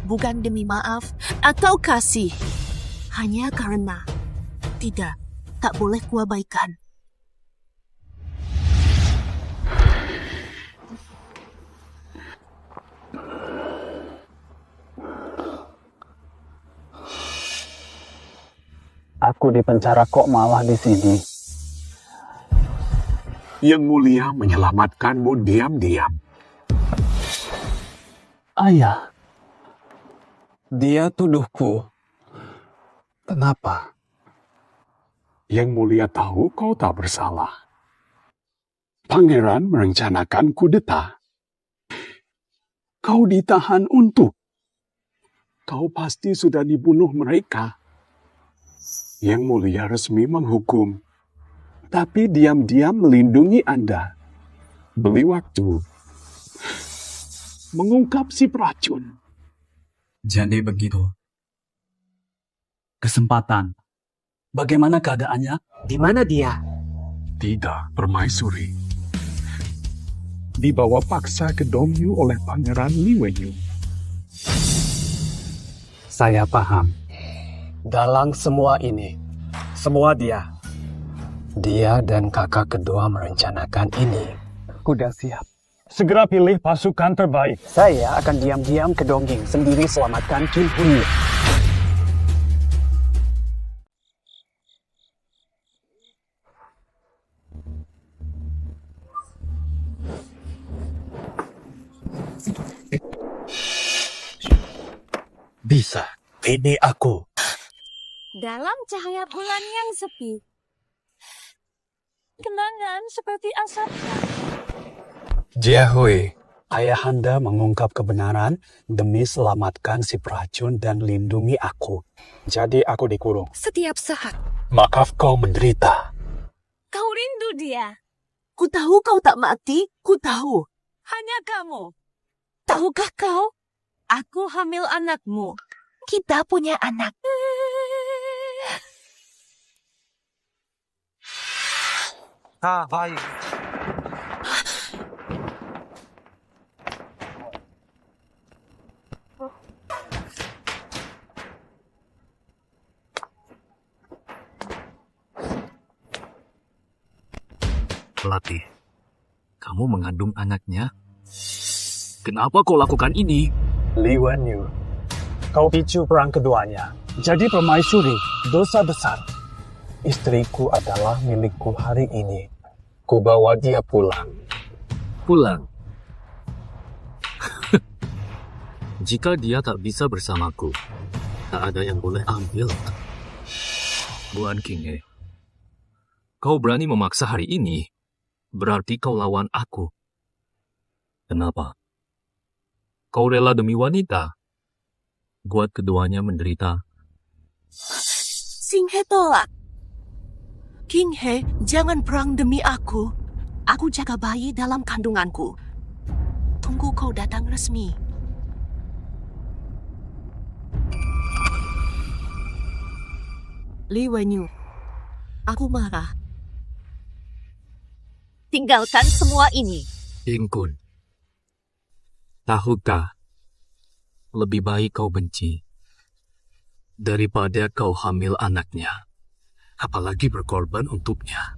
Bukan demi maaf atau kasih. Hanya karena tak boleh kuabaikan. Aku di penjara kok malah di sini. Yang Mulia menyelamatkanmu diam-diam. Ayah, dia tuduhku. Kenapa? Yang Mulia tahu kau tak bersalah. Pangeran merencanakan kudeta. Kau ditahan untuk. Kau pasti sudah dibunuh mereka. Yang Mulia resmi menghukum. Tapi diam-diam melindungi Anda. Beli waktu. Mengungkap si pelacur. Jadi begitu. Kesempatan. Bagaimana keadaannya? Di mana dia? Tidak, permaisuri. Dibawa paksa ke Dongyu oleh Pangeran Li Wenyu. Saya paham. Dalam semua ini, semua dia. Dia dan kakak kedua merencanakan ini. Kuda siap. Segera pilih pasukan terbaik. Saya akan diam-diam ke Dongging sendiri selamatkan Qin Hui. Bisa. Ini aku. Dalam cahaya bulan yang sepi, kenangan seperti asap. Jia Hui, ayahanda mengungkap kebenaran demi selamatkan si pelacur dan lindungi aku. Jadi aku dikurung. Setiap saat. Maaf kau menderita. Kau rindu dia. Ku tahu kau tak mati, ku tahu. Hanya kamu. Tahukah kau? Aku hamil anakmu. Kita punya anak. Baik. Pelatih, kamu mengandung anaknya? Kenapa kau lakukan ini? Li Wenyu, kau picu perang keduanya. Jadi permaisuri, dosa besar. Istriku adalah milikku hari ini. Ku bawa dia pulang. Pulang? Jika dia tak bisa bersamaku, tak ada yang boleh ambil. Buan King He, kau berani memaksa hari ini, berarti kau lawan aku. Kenapa? Kau rela demi wanita, buat keduanya menderita. Sing He tolak. King He, jangan perang demi aku. Aku jaga bayi dalam kandunganku. Tunggu kau datang resmi. Li Wenyu, aku marah. Tinggalkan semua ini. Ying Kun, tahukah, lebih baik kau benci daripada kau hamil anaknya, apalagi berkorban untuknya.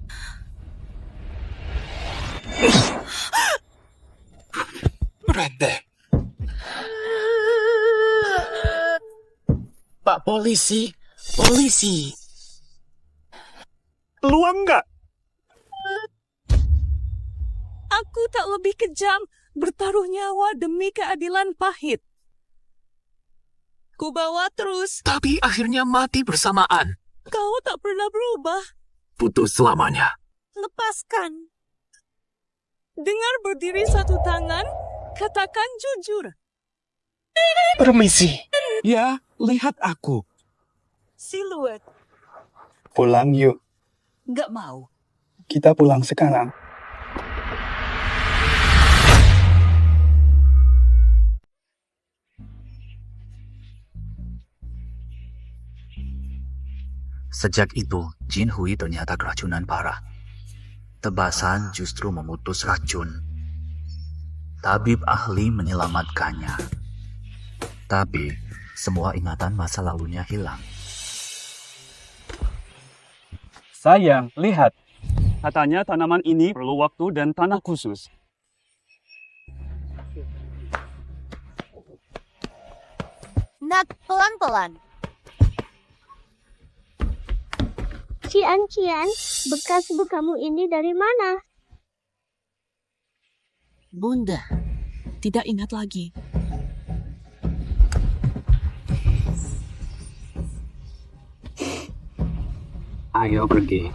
Merendek. Pak polisi, polisi. Peluang nggak? Aku tak lebih kejam bertaruh nyawa demi keadilan pahit. Ku bawa terus. Tapi akhirnya mati bersamaan. Kau tak pernah berubah. Putus selamanya. Lepaskan. Dengar berdiri satu tangan, katakan jujur. Permisi. Ya, lihat aku. Siluet. Pulang yuk. Nggak mau. Kita pulang sekarang. Sejak itu, Jin Hui ternyata keracunan parah. Tebasan justru memutus racun. Tabib ahli menyelamatkannya. Tapi, semua ingatan masa lalunya hilang. Sayang, lihat. Katanya tanaman ini perlu waktu dan tanah khusus. Nak, pelan-pelan. Cian, bekas bukamu ini dari mana? Bunda, tidak ingat lagi. Ayo pergi.